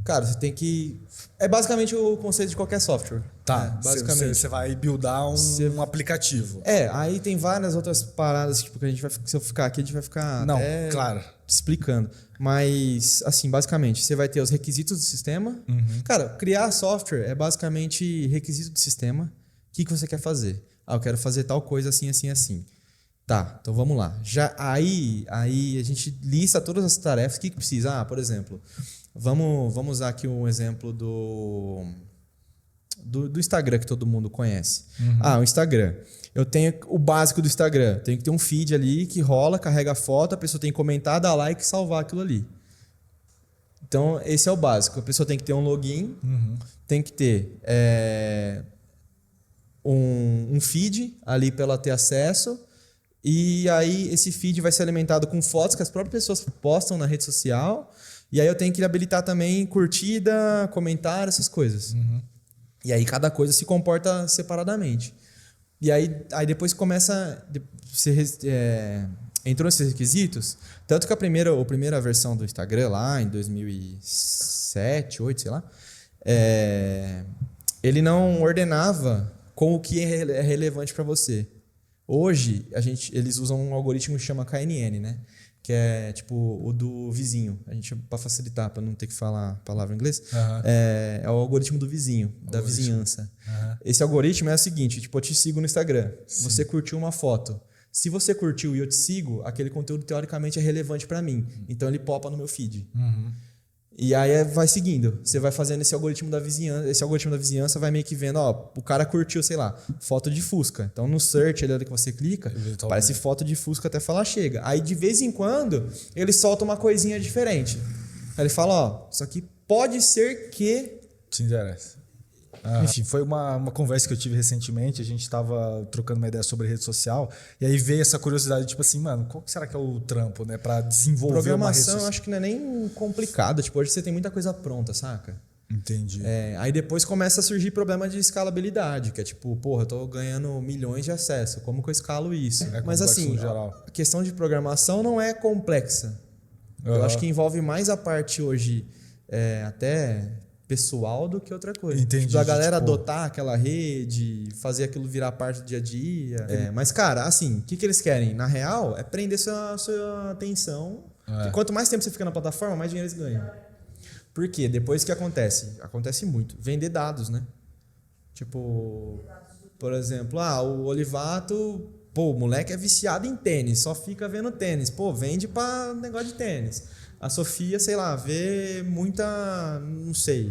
Cara, você tem que... É basicamente o conceito de qualquer software. Tá, basicamente. Você vai buildar um aplicativo. Aí tem várias outras paradas, tipo, que a gente vai... Se eu ficar aqui, a gente vai ficar... Não, claro. Explicando. Mas, assim, basicamente, você vai ter os requisitos do sistema. Cara, criar software é basicamente requisito do sistema. O que você quer fazer? Eu quero fazer tal coisa assim, assim, assim. Tá, então vamos lá. Aí a gente lista todas as tarefas. O que precisa? Por exemplo, vamos usar aqui um exemplo do Instagram que todo mundo conhece. O Instagram. Eu tenho o básico do Instagram. Tem que ter um feed ali que rola, carrega a foto, a pessoa tem que comentar, dar like e salvar aquilo ali. Então, esse é o básico. A pessoa tem que ter um login, tem que ter um feed ali para ela ter acesso. E aí esse feed vai ser alimentado com fotos que as próprias pessoas postam na rede social. E aí eu tenho que habilitar também curtida, comentário, essas coisas. E aí cada coisa se comporta separadamente. E aí depois começa... entrou nesses requisitos. Tanto que a primeira versão do Instagram lá em 2007, 2008, sei lá, ele não ordenava com o que é relevante para você. Hoje, eles usam um algoritmo que chama KNN, né? Que é tipo o do vizinho. A gente, para facilitar, para não ter que falar a palavra em inglês, é o algoritmo do vizinho, da vizinhança. Esse algoritmo é o seguinte, tipo, eu te sigo no Instagram. Sim. Você curtiu uma foto. Se você curtiu e eu te sigo, aquele conteúdo teoricamente é relevante para mim. Então ele popa no meu feed. E aí vai seguindo. Você vai fazendo esse algoritmo da vizinhança. Esse algoritmo da vizinhança vai meio que vendo, o cara curtiu, sei lá, foto de Fusca. Então no search, ali que você clica, aparece foto de Fusca até falar chega. Aí de vez em quando, ele solta uma coisinha diferente. Aí ele fala, isso aqui pode ser que... Te interessa. Enfim, foi uma conversa que eu tive recentemente. A gente estava trocando uma ideia sobre rede social. E aí veio essa curiosidade, tipo assim, mano, qual que será que é o trampo, né? Pra desenvolver programação, uma rede social? Eu acho que não é nem complicado. Tipo, hoje você tem muita coisa pronta, saca? Entendi. Aí depois começa a surgir problema de escalabilidade, que é tipo, eu tô ganhando milhões de acesso. Como que eu escalo isso? Mas assim, a questão de programação não é complexa. Eu acho que envolve mais a parte hoje, até... pessoal do que outra coisa. Entendi. Tipo, a galera adotar aquela rede, fazer aquilo virar parte do dia a dia. Mas, cara, assim, o que eles querem? Na real, é prender sua atenção. E quanto mais tempo você fica na plataforma, mais dinheiro eles ganham. Por quê? Depois que acontece? Acontece muito. Vender dados, né? Tipo, por exemplo, o Olivato, o moleque é viciado em tênis, só fica vendo tênis. Vende pra negócio de tênis. A Sofia, sei lá, vê muita... não sei.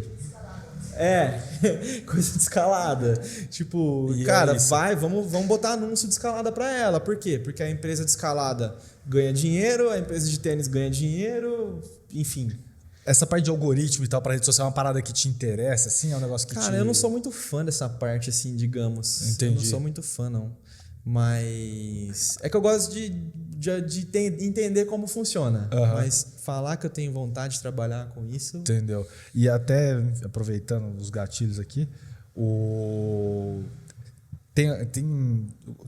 Coisa de escalada. Tipo, cara, vamos botar anúncio de escalada pra ela. Por quê? Porque a empresa de escalada ganha dinheiro, a empresa de tênis ganha dinheiro, enfim. Essa parte de algoritmo e tal para rede social é uma parada que te interessa, assim? É um negócio que Cara, eu não sou muito fã dessa parte, assim, digamos. Entendi. Eu não sou muito fã, não. Mas é que eu gosto de entender como funciona. Mas falar que eu tenho vontade de trabalhar com isso... Entendeu? E até, aproveitando os gatilhos aqui, tem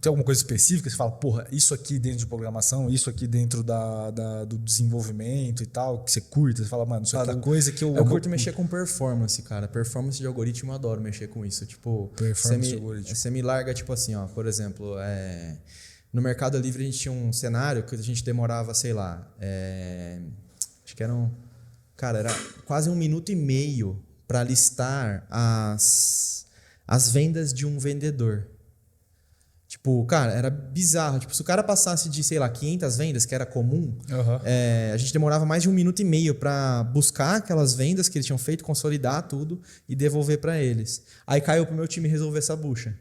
alguma coisa específica que você fala, porra, isso aqui dentro de programação, isso aqui dentro do desenvolvimento e tal, que você curta, você fala, mano, isso aqui é coisa que eu curto mexer com performance, cara. Performance de algoritmo, eu adoro mexer com isso. Tipo, performance de algoritmo. Você me larga, tipo assim, ó, por exemplo, no Mercado Livre a gente tinha um cenário que a gente demorava, sei lá, acho que era quase 1 minuto e meio para listar as vendas de um vendedor. Tipo, cara, era bizarro. Tipo, se o cara passasse de, sei lá, 500 vendas, que era comum, a gente demorava mais de 1 minuto e meio para buscar aquelas vendas que eles tinham feito, consolidar tudo e devolver para eles. Aí caiu pro meu time resolver essa bucha.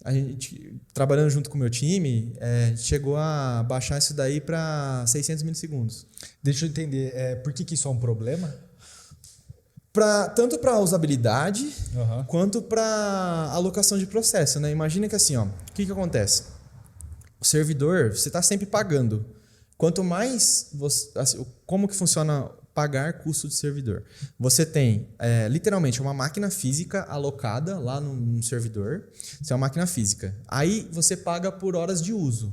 A gente, trabalhando junto com o meu time, a gente chegou a baixar isso daí para 600 milissegundos. Deixa eu entender, por que isso é um problema? Tanto para usabilidade quanto para alocação de processo, né? Imagina que assim, ó, o que acontece? O servidor, você está sempre pagando. Quanto mais como que funciona pagar custo de servidor? Você tem literalmente uma máquina física alocada lá no servidor. Isso é uma máquina física. Aí você paga por horas de uso.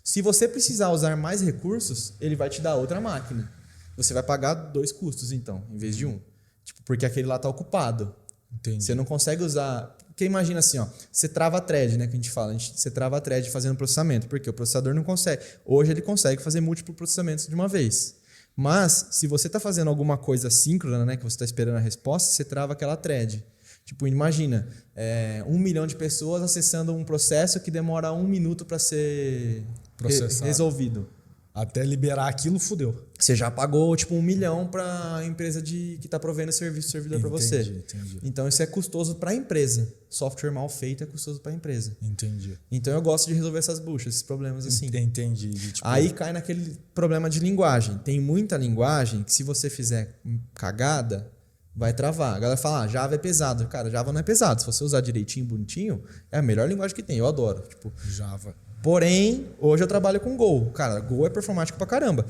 Se você precisar usar mais recursos, ele vai te dar outra máquina. Você vai pagar 2 custos, então, em vez de 1. Tipo, porque aquele lá está ocupado. Entendi. Você não consegue usar... Porque imagina assim, ó, você trava a thread, né, que a gente fala. Você trava a thread fazendo processamento. Porque o processador não consegue. Hoje ele consegue fazer múltiplos processamentos de uma vez. Mas, se você está fazendo alguma coisa síncrona, né, que você está esperando a resposta, você trava aquela thread. Tipo, imagina, 1 milhão de pessoas acessando um processo que demora 1 minuto para ser resolvido. Até liberar aquilo, fudeu. Você já pagou tipo 1 milhão para a empresa que está provendo servidor para você. Entendi. Então isso é custoso para a empresa. Software mal feito é custoso para a empresa. Entendi. Então eu gosto de resolver essas buchas, esses problemas assim. Entendi. Tipo... Aí cai naquele problema de linguagem. Tem muita linguagem que se você fizer cagada, vai travar. A galera fala, Java é pesado. Cara, Java não é pesado. Se você usar direitinho, bonitinho, é a melhor linguagem que tem. Eu adoro. Tipo, Java. Porém, hoje eu trabalho com Go. Cara, Go é performático pra caramba.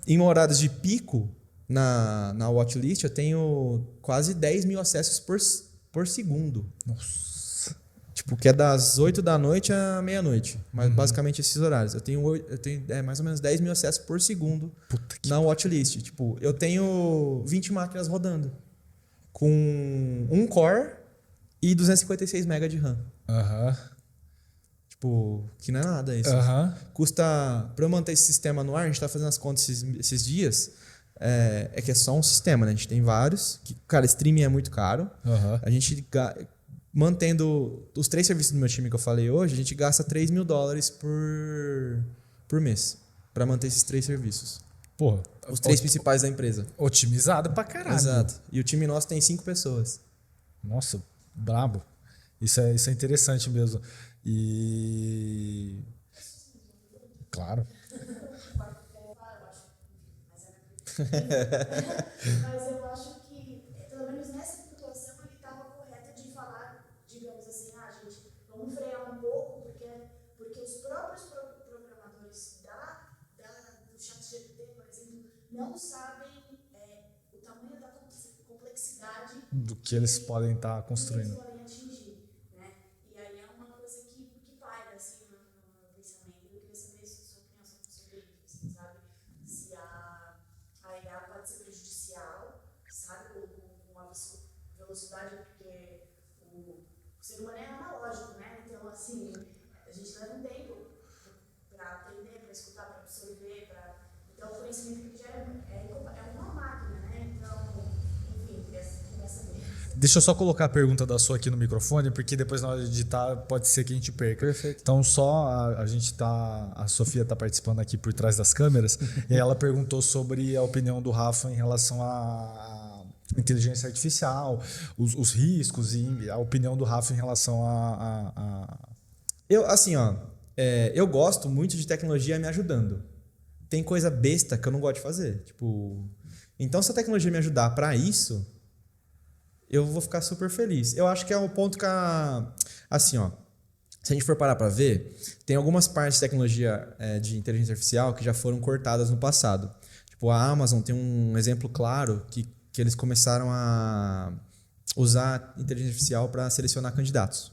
Em horários de pico, na watchlist, eu tenho quase 10 mil acessos por segundo. Nossa. Tipo, que é das 8 da noite à meia-noite. Mas basicamente esses horários. Eu tenho mais ou menos 10 mil acessos por segundo na watchlist. Tipo, eu tenho 20 máquinas rodando. Com 1 core e 256 MB de RAM. Tipo, que não é nada isso. Custa... Para eu manter esse sistema no ar, a gente tá fazendo as contas esses dias, que é só um sistema, né? A gente tem vários. Cara, streaming é muito caro. A gente, mantendo os 3 serviços do meu time que eu falei hoje, a gente gasta $3 mil por mês para manter esses 3 serviços. Porra. Os 3 principais da empresa. Otimizado pra caralho. Exato. E o time nosso tem 5 pessoas. Nossa, brabo. Isso é interessante mesmo. E... Claro. Mas eu acho que, pelo menos nessa situação, ele estava correto de falar, digamos assim, gente, vamos frear um pouco, porque os próprios programadores do ChatGPT, por exemplo, não sabem o tamanho da complexidade do que eles podem estar construindo. Velocidade, porque o ser humano é analógico, né? Então, assim, a gente leva um tempo para aprender, para escutar, para absorver, então o conhecimento que gera é uma máquina, né? Então, enfim, queria saber. Deixa eu só colocar a pergunta da sua aqui no microfone, porque depois na hora de editar pode ser que a gente perca. Perfeito. Então a Sofia está participando aqui por trás das câmeras e ela perguntou sobre a opinião do Rafa em relação a inteligência artificial, os riscos e a opinião do Rafa em relação eu gosto muito de tecnologia me ajudando. Tem coisa besta que eu não gosto de fazer. Tipo, Então, se a tecnologia me ajudar para isso, eu vou ficar super feliz. Eu acho que é um ponto que assim, ó, se a gente for parar para ver, tem algumas partes de tecnologia de inteligência artificial que já foram cortadas no passado. Tipo, a Amazon tem um exemplo claro que eles começaram a usar inteligência artificial para selecionar candidatos.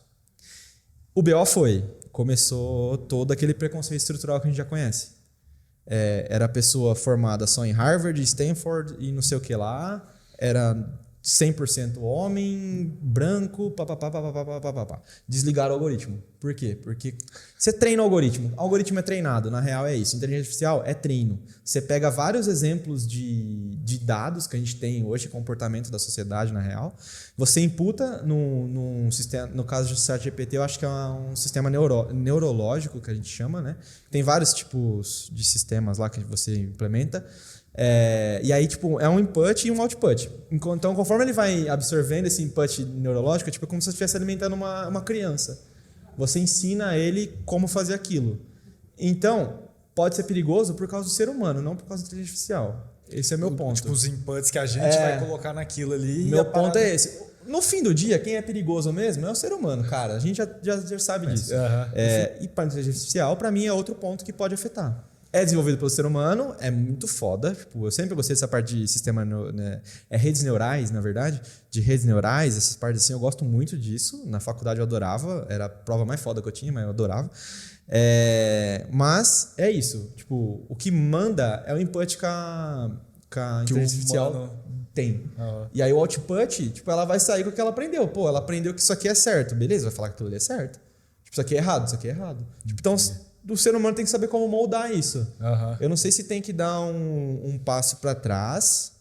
O BO começou todo aquele preconceito estrutural que a gente já conhece. Era a pessoa formada só em Harvard, Stanford e não sei o que lá, era 100% homem, branco, papapá. Desligaram o algoritmo. Por quê? Porque você treina o algoritmo é treinado, na real é isso. Inteligência artificial é treino. Você pega vários exemplos de dados que a gente tem hoje, comportamento da sociedade na real, você imputa num sistema, no caso do ChatGPT, eu acho que é um sistema neurológico que a gente chama, né? Tem vários tipos de sistemas lá que você implementa. E aí, tipo, é um input e um output. Então, conforme ele vai absorvendo esse input neurológico, é como se você estivesse alimentando uma criança. Você ensina ele como fazer aquilo. Então, pode ser perigoso por causa do ser humano, não por causa da inteligência artificial. Esse é o meu ponto. Tipo, os inputs que a gente vai colocar naquilo ali. Meu ponto é esse. No fim do dia, quem é perigoso mesmo é o ser humano, cara. A gente já sabe disso. E para a inteligência artificial, para mim, é outro ponto que pode afetar. É desenvolvido pelo ser humano, é muito foda. Tipo, eu sempre gostei dessa parte de sistema, né? Redes neurais, na verdade. De redes neurais, essas partes assim, eu gosto muito disso. Na faculdade eu adorava, era a prova mais foda que eu tinha, mas eu adorava. Mas é isso. Tipo, o que manda é o input que a inteligência artificial tem. E aí o output, tipo, ela vai sair com o que ela aprendeu. Pô, ela aprendeu que isso aqui é certo. Beleza, vai falar que tudo ali é certo. Tipo, isso aqui é errado, isso aqui é errado. Tipo, então, o ser humano tem que saber como moldar isso. Eu não sei se tem que dar um passo para trás,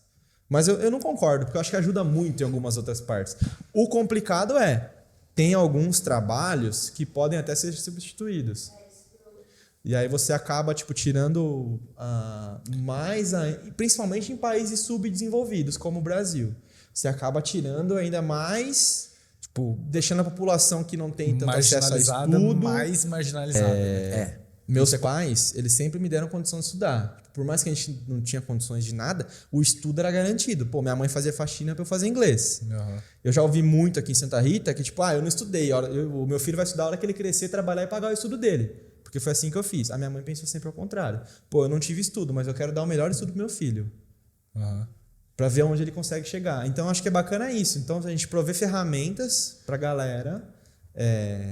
mas eu não concordo, porque eu acho que ajuda muito em algumas outras partes. O complicado tem alguns trabalhos que podem até ser substituídos. E aí você acaba, tipo, tirando principalmente em países subdesenvolvidos, como o Brasil. Você acaba tirando ainda mais, tipo, deixando a população que não tem tanto acesso a estudo mais marginalizada. Meus pais, eles sempre me deram condição de estudar. Por mais que a gente não tinha condições de nada, o estudo era garantido. Pô, minha mãe fazia faxina para eu fazer inglês. Eu já ouvi muito aqui em Santa Rita que, tipo, eu não estudei. O meu filho vai estudar a hora que ele crescer, trabalhar e pagar o estudo dele. Porque foi assim que eu fiz. A minha mãe pensou sempre ao contrário. Pô, eu não tive estudo, mas eu quero dar o melhor estudo pro meu filho. Para ver onde ele consegue chegar. Então, acho que é bacana isso. Então, a gente prover ferramentas pra galera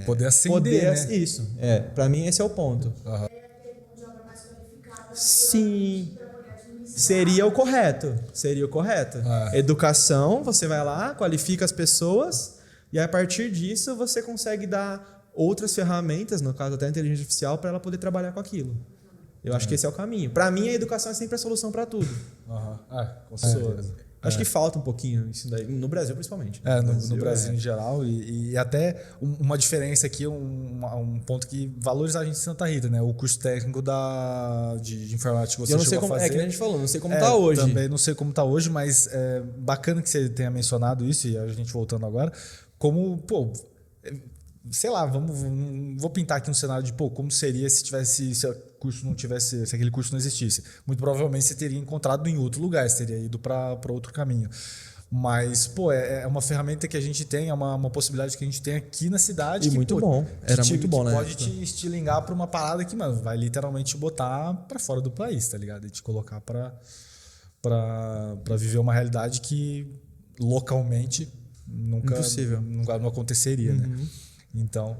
poder ascender, né? Isso. Para mim, esse é o ponto. Sim. Seria o correto. Educação, você vai lá, qualifica as pessoas e a partir disso você consegue dar outras ferramentas, no caso até a inteligência artificial, para ela poder trabalhar com aquilo. Eu acho que esse é o caminho. Para mim, a educação é sempre a solução para tudo. Com certeza. Acho que falta um pouquinho isso daí, no Brasil principalmente. No Brasil em geral. E até uma diferença aqui, um ponto que valoriza a gente em Santa Rita, né? O curso técnico de informática que você não sei chegou como, a fazer. É que a gente falou, não sei como tá hoje. Também não sei como tá hoje, mas é bacana que você tenha mencionado isso, e a gente voltando agora, como, pô, sei lá, vou pintar aqui um cenário de, pô, como seria se aquele curso não existisse. Muito provavelmente você teria encontrado em outro lugar, você teria ido para outro caminho. Mas, pô, é uma ferramenta que a gente tem, é uma possibilidade que a gente tem aqui na cidade. E que, muito bom. Era muito bom, né? Pode te estilingar para uma parada que, mano, vai literalmente te botar para fora do país, tá ligado? E te colocar para viver uma realidade que localmente nunca não aconteceria, né? Então,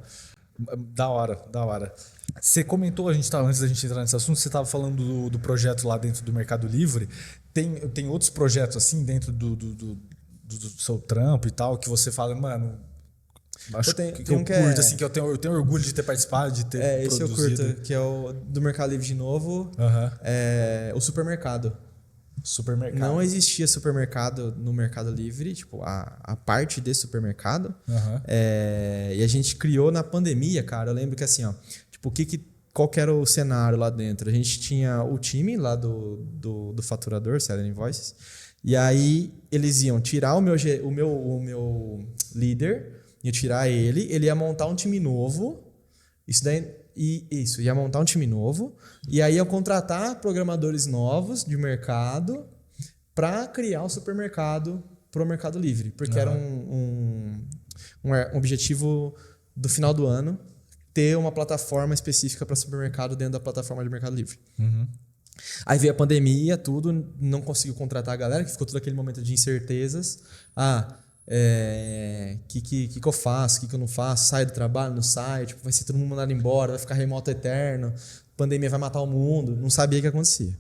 da hora. Você comentou, antes da gente entrar nesse assunto, você estava falando do projeto lá dentro do Mercado Livre. Tem outros projetos assim dentro do seu trampo e tal, que você fala, mano, acho que eu curto, assim, que eu tenho orgulho de ter participado, de ter esse produzido. eu curto, que é o do Mercado Livre de novo, o supermercado. Não existia supermercado no Mercado Livre, tipo, a parte de supermercado. E a gente criou na pandemia, cara. Eu lembro que assim, ó, tipo, qual que era o cenário lá dentro? A gente tinha o time lá do faturador, Selling Invoices, e aí eles iam tirar o meu líder, ia tirar ele ia montar um time novo. Ia montar um time novo, e aí ia contratar programadores novos de mercado para criar o supermercado pro Mercado Livre, porque era um objetivo do final do ano ter uma plataforma específica para supermercado dentro da plataforma de Mercado Livre. Aí veio a pandemia, tudo, não conseguiu contratar a galera, que ficou todo aquele momento de incertezas. Que eu faço, que eu não faço, saio do trabalho, não saio, tipo, vai ser todo mundo mandado embora, vai ficar remoto eterno, pandemia vai matar o mundo, não sabia o que acontecia.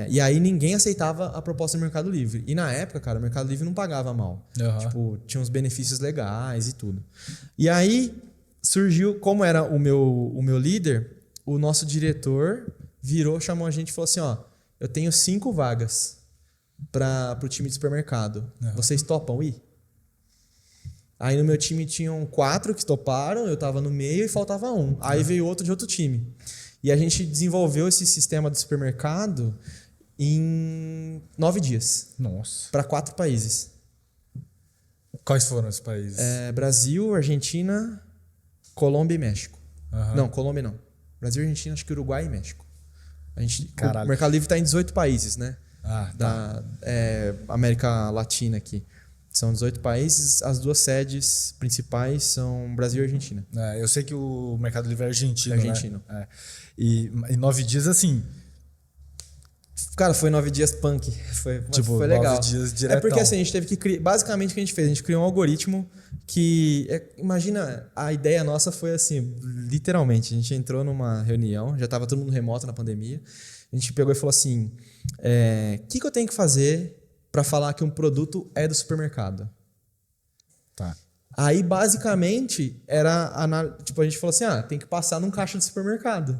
E aí ninguém aceitava a proposta do Mercado Livre. E na época, cara, o Mercado Livre não pagava mal. Tipo, tinha uns benefícios legais e tudo. E aí surgiu, como era o meu líder, o nosso diretor virou, chamou a gente e falou assim, ó, eu tenho 5 vagas para o time de supermercado. Vocês topam ir? Aí no meu time tinham 4 que toparam, eu tava no meio e faltava 1. Aí veio outro de outro time. E a gente desenvolveu esse sistema de supermercado em 9 dias. Nossa. Para 4 países. Quais foram os países? Brasil, Argentina, Colômbia e México. Não, Colômbia não. Brasil, Argentina, acho que Uruguai e México. O Mercado Livre está em 18 países, né? Da América Latina aqui. São 18 países, as 2 sedes principais são Brasil e Argentina. Eu sei que o Mercado Livre é argentino, argentino. Né? E em 9 dias, assim... Cara, foi 9 dias punk. Foi legal. 9 dias diretão. Porque assim, a gente teve que criar... Basicamente, o que a gente fez? A gente criou um algoritmo que... imagina, a ideia nossa foi assim, literalmente. A gente entrou numa reunião, já estava todo mundo remoto na pandemia. A gente pegou e falou assim, o que eu tenho que fazer para falar que um produto é do supermercado? Tá. Aí, basicamente, a gente falou assim, tem que passar num caixa de supermercado.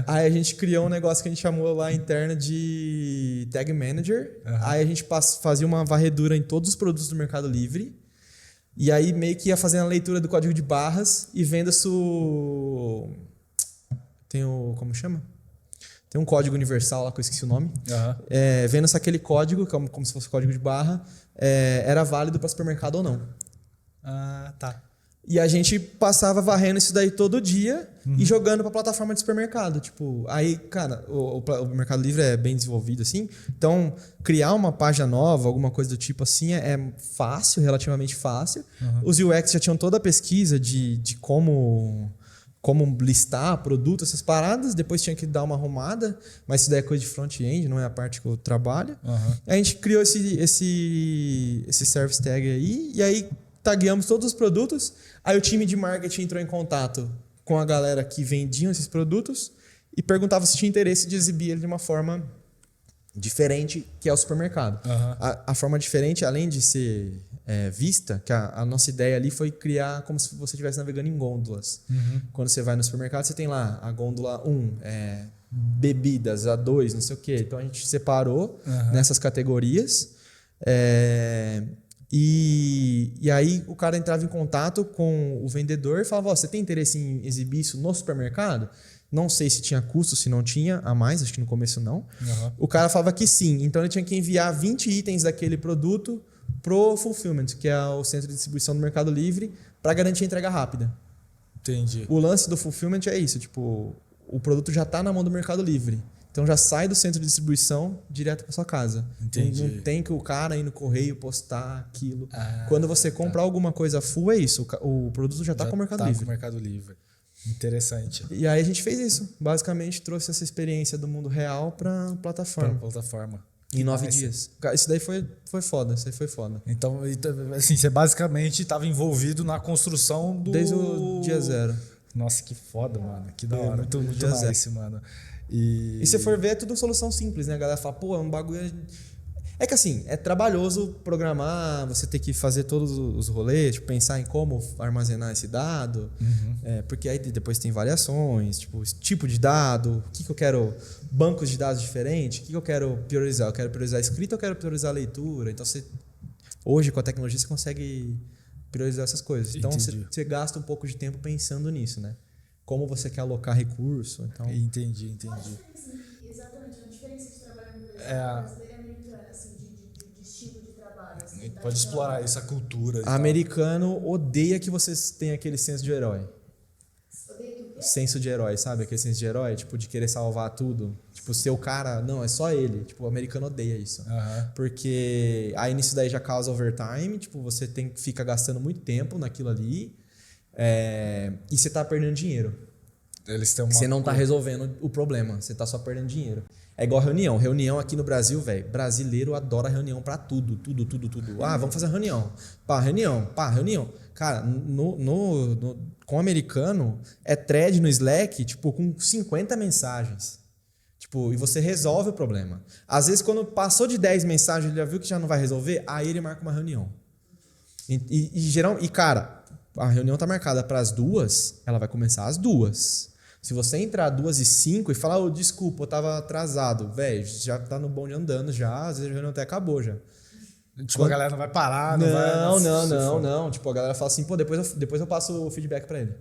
Aí a gente criou um negócio que a gente chamou lá interno de Tag Manager. Aí a gente fazia uma varredura em todos os produtos do Mercado Livre. E aí meio que ia fazendo a leitura do código de barras e vendo se como chama? Tem um código universal lá que eu esqueci o nome. Vendo se aquele código, como se fosse código de barra, era válido para supermercado ou não. Tá. E a gente passava varrendo isso daí todo dia e jogando para a plataforma de supermercado. Tipo, aí, cara, o Mercado Livre é bem desenvolvido assim. Então, criar uma página nova, alguma coisa do tipo assim, é fácil, relativamente fácil. Os UX já tinham toda a pesquisa de como listar produto, essas paradas. Depois tinha que dar uma arrumada, mas isso daí é coisa de front-end, não é a parte que eu trabalho. A gente criou esse service tag aí, e aí tagueamos todos os produtos. Aí o time de marketing entrou em contato com a galera que vendiam esses produtos e perguntava se tinha interesse de exibir ele de uma forma diferente, que é o supermercado. A forma diferente, além de ser vista, que a nossa ideia ali foi criar como se você estivesse navegando em gôndolas. Quando você vai no supermercado, você tem lá a gôndola 1, bebidas, a 2, não sei o quê. Então a gente separou nessas categorias. E aí o cara entrava em contato com o vendedor e falava, você tem interesse em exibir isso no supermercado? Não sei se tinha custo, se não tinha a mais, acho que no começo não. O cara falava que sim, então ele tinha que enviar 20 itens daquele produto pro Fulfillment, que é o centro de distribuição do Mercado Livre, para garantir a entrega rápida. Entendi. O lance do Fulfillment é isso, tipo, o produto já está na mão do Mercado Livre. Então já sai do centro de distribuição direto para sua casa. Entendi. Não tem que o cara ir no correio postar aquilo. Quando você comprar alguma coisa full, é isso. O produto já está com o Mercado Livre. Com o Mercado Livre. Interessante. E aí a gente fez isso. Basicamente trouxe essa experiência do mundo real para plataforma. Em 9 dias. Isso daí foi foda. Isso aí foi foda. Então, assim, você basicamente estava envolvido na construção do... Desde o dia 0. Nossa, que foda, mano. Que da hora. Muito nice, mano. E se for ver, é tudo solução simples, né? A galera fala, pô, é um bagulho... É que assim, é trabalhoso programar, você ter que fazer todos os rolês, tipo, pensar em como armazenar esse dado, porque aí depois tem variações, tipo de dado, o que eu quero, bancos de dados diferentes, o que eu quero priorizar? Eu quero priorizar a escrita ou eu quero priorizar a leitura? Então, hoje, com a tecnologia, você consegue priorizar essas coisas. Então, você gasta um pouco de tempo pensando nisso, né? Como você quer alocar recurso. Então... Entendi. Exatamente, a diferença de trabalho no brasileiro é americana, assim, de estilo de trabalho. Assim, pode explorar essa cultura. Americano odeia que vocês tenham aquele senso de herói. Odeia que o senso de herói, sabe? Aquele senso de herói, tipo, de querer salvar tudo. Tipo, ser o cara... Não, é só ele. Tipo, o americano odeia isso. Porque aí nisso daí já causa overtime. Tipo, você fica gastando muito tempo naquilo ali. E você tá perdendo dinheiro. Você não tá resolvendo o problema. Você tá só perdendo dinheiro. É igual reunião. Reunião aqui no Brasil, velho. Brasileiro adora reunião pra tudo. Tudo. Ah, vamos fazer reunião. Reunião. Cara, com o americano, é thread no Slack, tipo, com 50 mensagens. Tipo, e você resolve o problema. Às vezes, quando passou de 10 mensagens, ele já viu que já não vai resolver, aí ele marca uma reunião. Cara, a reunião tá marcada para as 2, ela vai começar às 2. Se você entrar às 2:05 e falar, desculpa, eu tava atrasado, velho, já tá no bonde andando já, às vezes a reunião até acabou já. Tipo, a galera não vai parar, não. Tipo, a galera fala assim, pô, depois eu passo o feedback pra ele.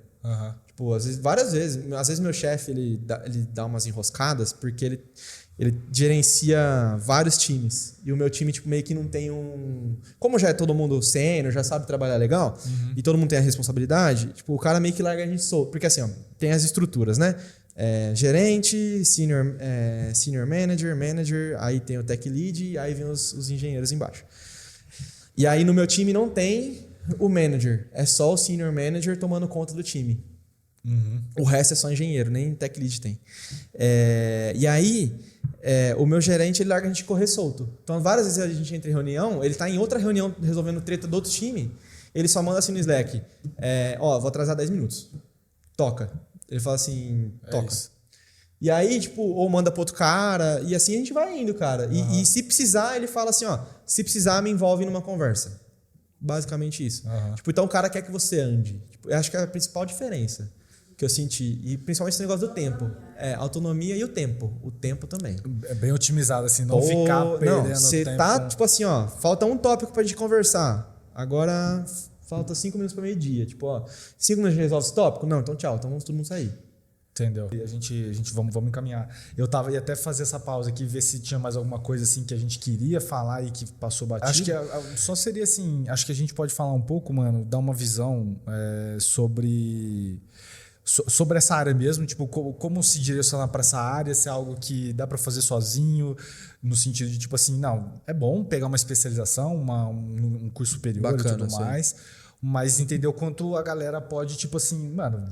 Tipo, várias vezes. Às vezes meu chefe, ele dá umas enroscadas porque ele gerencia vários times. E o meu time, tipo, meio que não tem um... Como já é todo mundo sênior, já sabe trabalhar legal, e todo mundo tem a responsabilidade, tipo, o cara meio que larga a gente solto. Porque assim, ó, tem as estruturas, né? Gerente, senior manager, aí tem o tech lead, aí vem os engenheiros embaixo. E aí no meu time não tem o manager, é só o senior manager tomando conta do time. O resto é só engenheiro, nem tech lead tem. E aí, o meu gerente, ele larga a gente correr solto. Então, várias vezes a gente entra em reunião, ele tá em outra reunião resolvendo treta do outro time, ele só manda assim no Slack, vou atrasar 10 minutos. Toca. Ele fala assim, toca. E aí, tipo, ou manda pro outro cara, e assim a gente vai indo, cara. E se precisar, ele fala assim, se precisar, me envolve numa conversa. Basicamente isso. Tipo, então o cara quer que você ande. Tipo, eu acho que é a principal diferença que eu senti. E principalmente esse negócio do tempo. Autonomia e o tempo. O tempo também. É bem otimizado, assim, não ficar perdendo tempo. Você tá, tipo assim, falta um tópico pra gente conversar. Agora, falta 5 minutos pra meio-dia. Tipo, 5 minutos a gente resolve esse tópico? Não, então tchau. Então vamos todo mundo sair. Entendeu? E a gente vamos encaminhar. Eu ia até fazer essa pausa aqui, ver se tinha mais alguma coisa assim que a gente queria falar e que passou batido. Acho que só seria assim, acho que a gente pode falar um pouco, mano, dar uma visão sobre essa área mesmo, tipo, como se direcionar para essa área, se é algo que dá para fazer sozinho, no sentido de tipo assim, não, é bom pegar uma especialização, um curso superior. Bacana, e tudo mais, mas entender o quanto a galera pode, tipo assim, mano,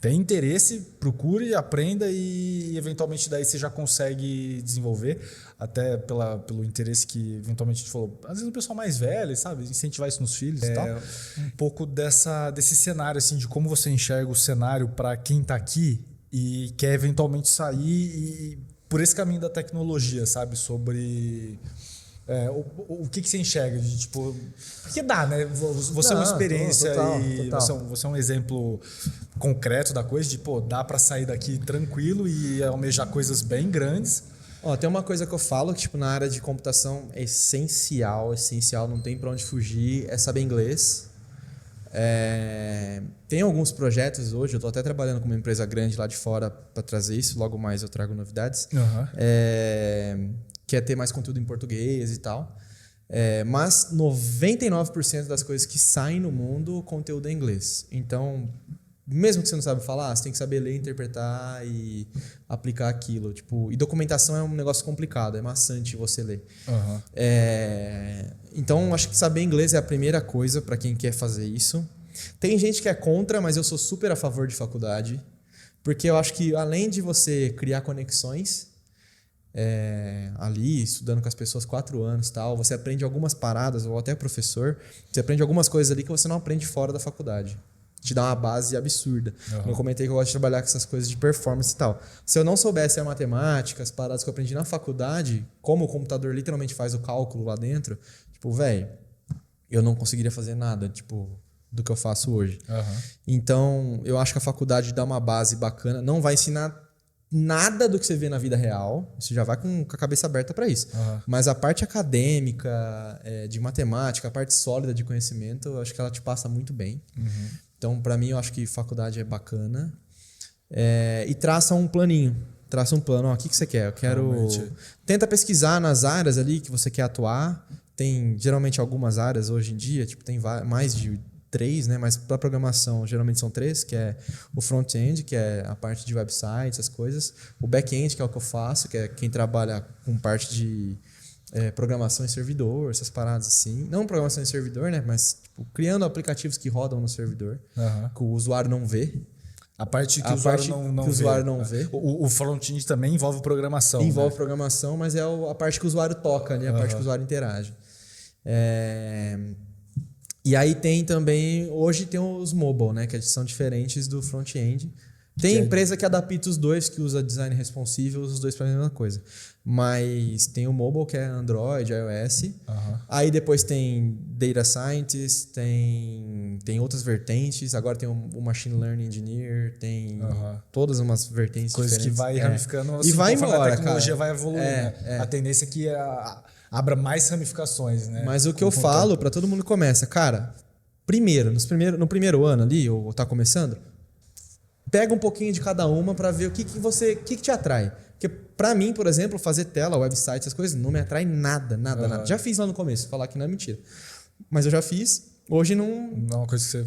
tem interesse, procure, aprenda e eventualmente daí você já consegue desenvolver, até pelo interesse que eventualmente a gente falou. Às vezes o pessoal mais velho, sabe? Incentivar isso nos filhos e tal. Um pouco desse cenário, assim, de como você enxerga o cenário para quem está aqui e quer eventualmente sair e por esse caminho da tecnologia, sabe? Sobre... o que você enxerga de tipo... Porque dá, né? Você é uma experiência total. Você é um exemplo concreto da coisa, de dá para sair daqui tranquilo e almejar coisas bem grandes. Tem uma coisa que eu falo que tipo, na área de computação é essencial, não tem para onde fugir, é saber inglês. Tem alguns projetos hoje, eu estou até trabalhando com uma empresa grande lá de fora para trazer isso, logo mais eu trago novidades. Que é ter mais conteúdo em português e tal. Mas 99% das coisas que saem no mundo, o conteúdo é em inglês. Então, mesmo que você não sabe falar, você tem que saber ler, interpretar e aplicar aquilo. Tipo, e documentação é um negócio complicado, é maçante você ler. Então, acho que saber inglês é a primeira coisa para quem quer fazer isso. Tem gente que é contra, mas eu sou super a favor de faculdade. Porque eu acho que além de você criar conexões... ali, estudando com as pessoas 4 anos e tal, você aprende algumas paradas, ou até professor, você aprende algumas coisas ali que você não aprende fora da faculdade. Te dá uma base absurda. Eu comentei que eu gosto de trabalhar com essas coisas de performance e tal. Se eu não soubesse a matemática, as paradas que eu aprendi na faculdade, como o computador literalmente faz o cálculo lá dentro, tipo, velho, eu não conseguiria fazer nada, tipo, do que eu faço hoje. Então, eu acho que a faculdade dá uma base bacana, não vai ensinar nada do que você vê na vida real, você já vai com a cabeça aberta para isso. Mas a parte acadêmica, de matemática, a parte sólida de conhecimento, eu acho que ela te passa muito bem. Então, para mim, eu acho que faculdade é bacana. E traça um planinho. Traça um plano. O que você quer? Eu quero... Realmente. Tenta pesquisar nas áreas ali que você quer atuar. Tem, geralmente, algumas áreas hoje em dia, tipo, tem mais de três, né? Mas para programação geralmente são três, que é o front-end, que é a parte de websites, essas coisas. O back-end, que é o que eu faço, que é quem trabalha com parte de programação em servidor, essas paradas assim. Não programação em servidor, né? Mas tipo, criando aplicativos que rodam no servidor, que o usuário não vê. A parte que o usuário não vê. O front-end também envolve programação. Envolve programação, mas é a parte que o usuário toca, né? A parte que o usuário interage. E aí tem também... Hoje tem os mobile, né? Que são diferentes do front-end. Tem empresa que adapta os dois, que usa design responsive, usa os dois para a mesma coisa. Mas tem o mobile, que é Android, iOS. Aí depois tem Data Scientist, tem outras vertentes. Agora tem o Machine Learning Engineer, tem todas umas vertentes coisas diferentes. Coisas que vai ramificando. Assim, e vai embora, a tecnologia cara. vai evoluindo. A tendência é que abra mais ramificações, né? Mas o que eu falo para todo mundo que começa, cara, no primeiro ano ali, ou tá começando, pega um pouquinho de cada uma para ver o que te atrai. Porque para mim, por exemplo, fazer tela, website, essas coisas, não me atrai nada. Já fiz lá no começo, falar que não é mentira. Mas eu já fiz, hoje não... Não é uma coisa que você...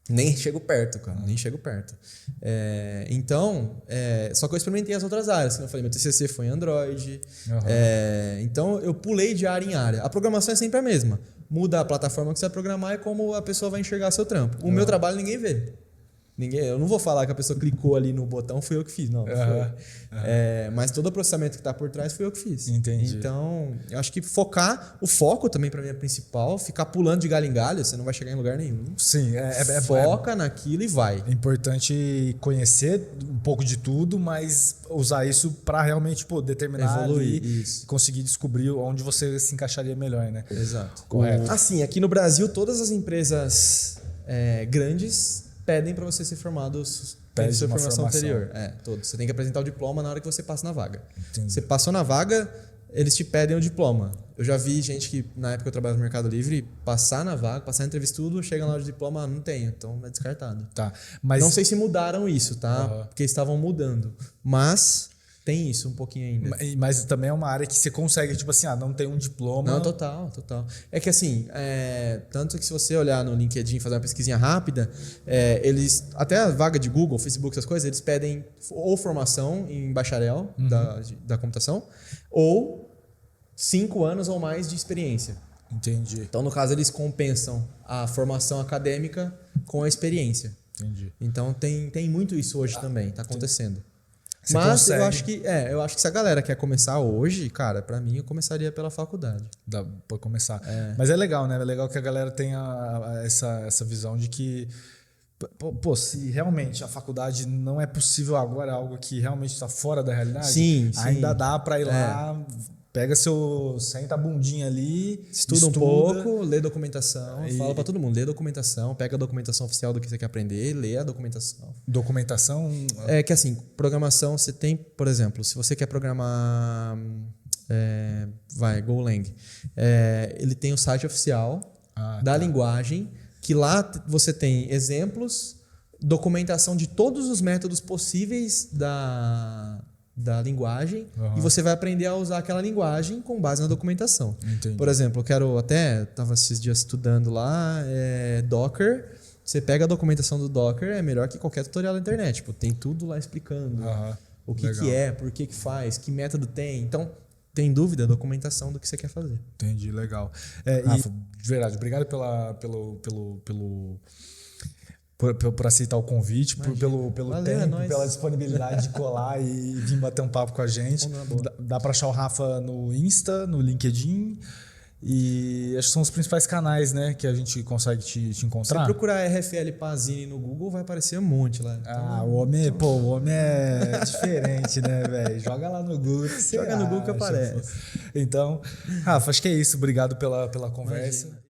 Nem chego perto, cara, nem chego perto. Então, só que eu experimentei as outras áreas. Como eu falei, meu TCC foi em Android. Então, eu pulei de área em área. A programação é sempre a mesma. Muda a plataforma que você vai programar e como a pessoa vai enxergar seu trampo. O meu trabalho ninguém vê. Eu não vou falar que a pessoa clicou ali no botão, fui eu que fiz, não foi. Mas todo o processamento que está por trás foi eu que fiz. Entendi. Então, eu acho que o foco também para mim é principal, ficar pulando de galho em galho, você não vai chegar em lugar nenhum. Sim, foca naquilo e vai. É importante conhecer um pouco de tudo, mas usar isso para realmente determinar e conseguir descobrir onde você se encaixaria melhor, né? Exato. Correto. Assim, aqui no Brasil, todas as empresas grandes pedem para você ser formado em sua formação anterior. Todos. Você tem que apresentar o diploma na hora que você passa na vaga. Entendi. Você passou na vaga, eles te pedem o diploma. Eu já vi gente que, na época eu trabalhava no Mercado Livre, passar na vaga, passar na entrevista tudo, chega na hora do diploma, não tenho, então é descartado. Tá. Mas... Não sei se mudaram isso, tá? Porque estavam mudando. Mas... tem isso um pouquinho ainda. Mas também é uma área que você consegue, tipo assim, não tem um diploma. Não, total. É que assim, tanto que se você olhar no LinkedIn, fazer uma pesquisinha rápida, eles, até a vaga de Google, Facebook, essas coisas, eles pedem ou formação em bacharel da computação, ou 5 anos ou mais de experiência. Entendi. Então, no caso, eles compensam a formação acadêmica com a experiência. Entendi. Então, tem muito isso hoje também, tá acontecendo. Você mas consegue... eu acho que se a galera quer começar hoje, cara, pra mim eu começaria pela faculdade. Dá pra começar. Mas é legal, né? É legal que a galera tenha essa visão de que, se realmente a faculdade não é possível agora, algo que realmente está fora da realidade, ainda dá pra ir lá, senta a bundinha ali, estuda um pouco, lê documentação, fala pra todo mundo, lê documentação, pega a documentação oficial do que você quer aprender, lê a documentação. Documentação? É que assim, programação, você tem, por exemplo, se você quer programar Golang, ele tem o site oficial da linguagem, que lá você tem exemplos, documentação de todos os métodos possíveis da linguagem, e você vai aprender a usar aquela linguagem com base na documentação. Entendi. Por exemplo, estava esses dias estudando lá, Docker. Você pega a documentação do Docker, é melhor que qualquer tutorial da internet. Tem tudo lá explicando o que é, por que faz, que método tem. Então, tem dúvida, documentação do que você quer fazer. Entendi, legal. Rafa, de verdade, obrigado por aceitar o convite, pelo tempo, pela disponibilidade de colar e vir bater um papo com a gente. Dá para achar o Rafa no Insta, no LinkedIn, e acho que são os principais canais, né, que a gente consegue te encontrar. Se procurar RFL Pazini no Google, vai aparecer um monte lá. Então, o homem é diferente, né, velho? Joga lá no Google. Joga no Google que aparece. Então, Rafa, acho que é isso. Obrigado pela conversa. Imagina.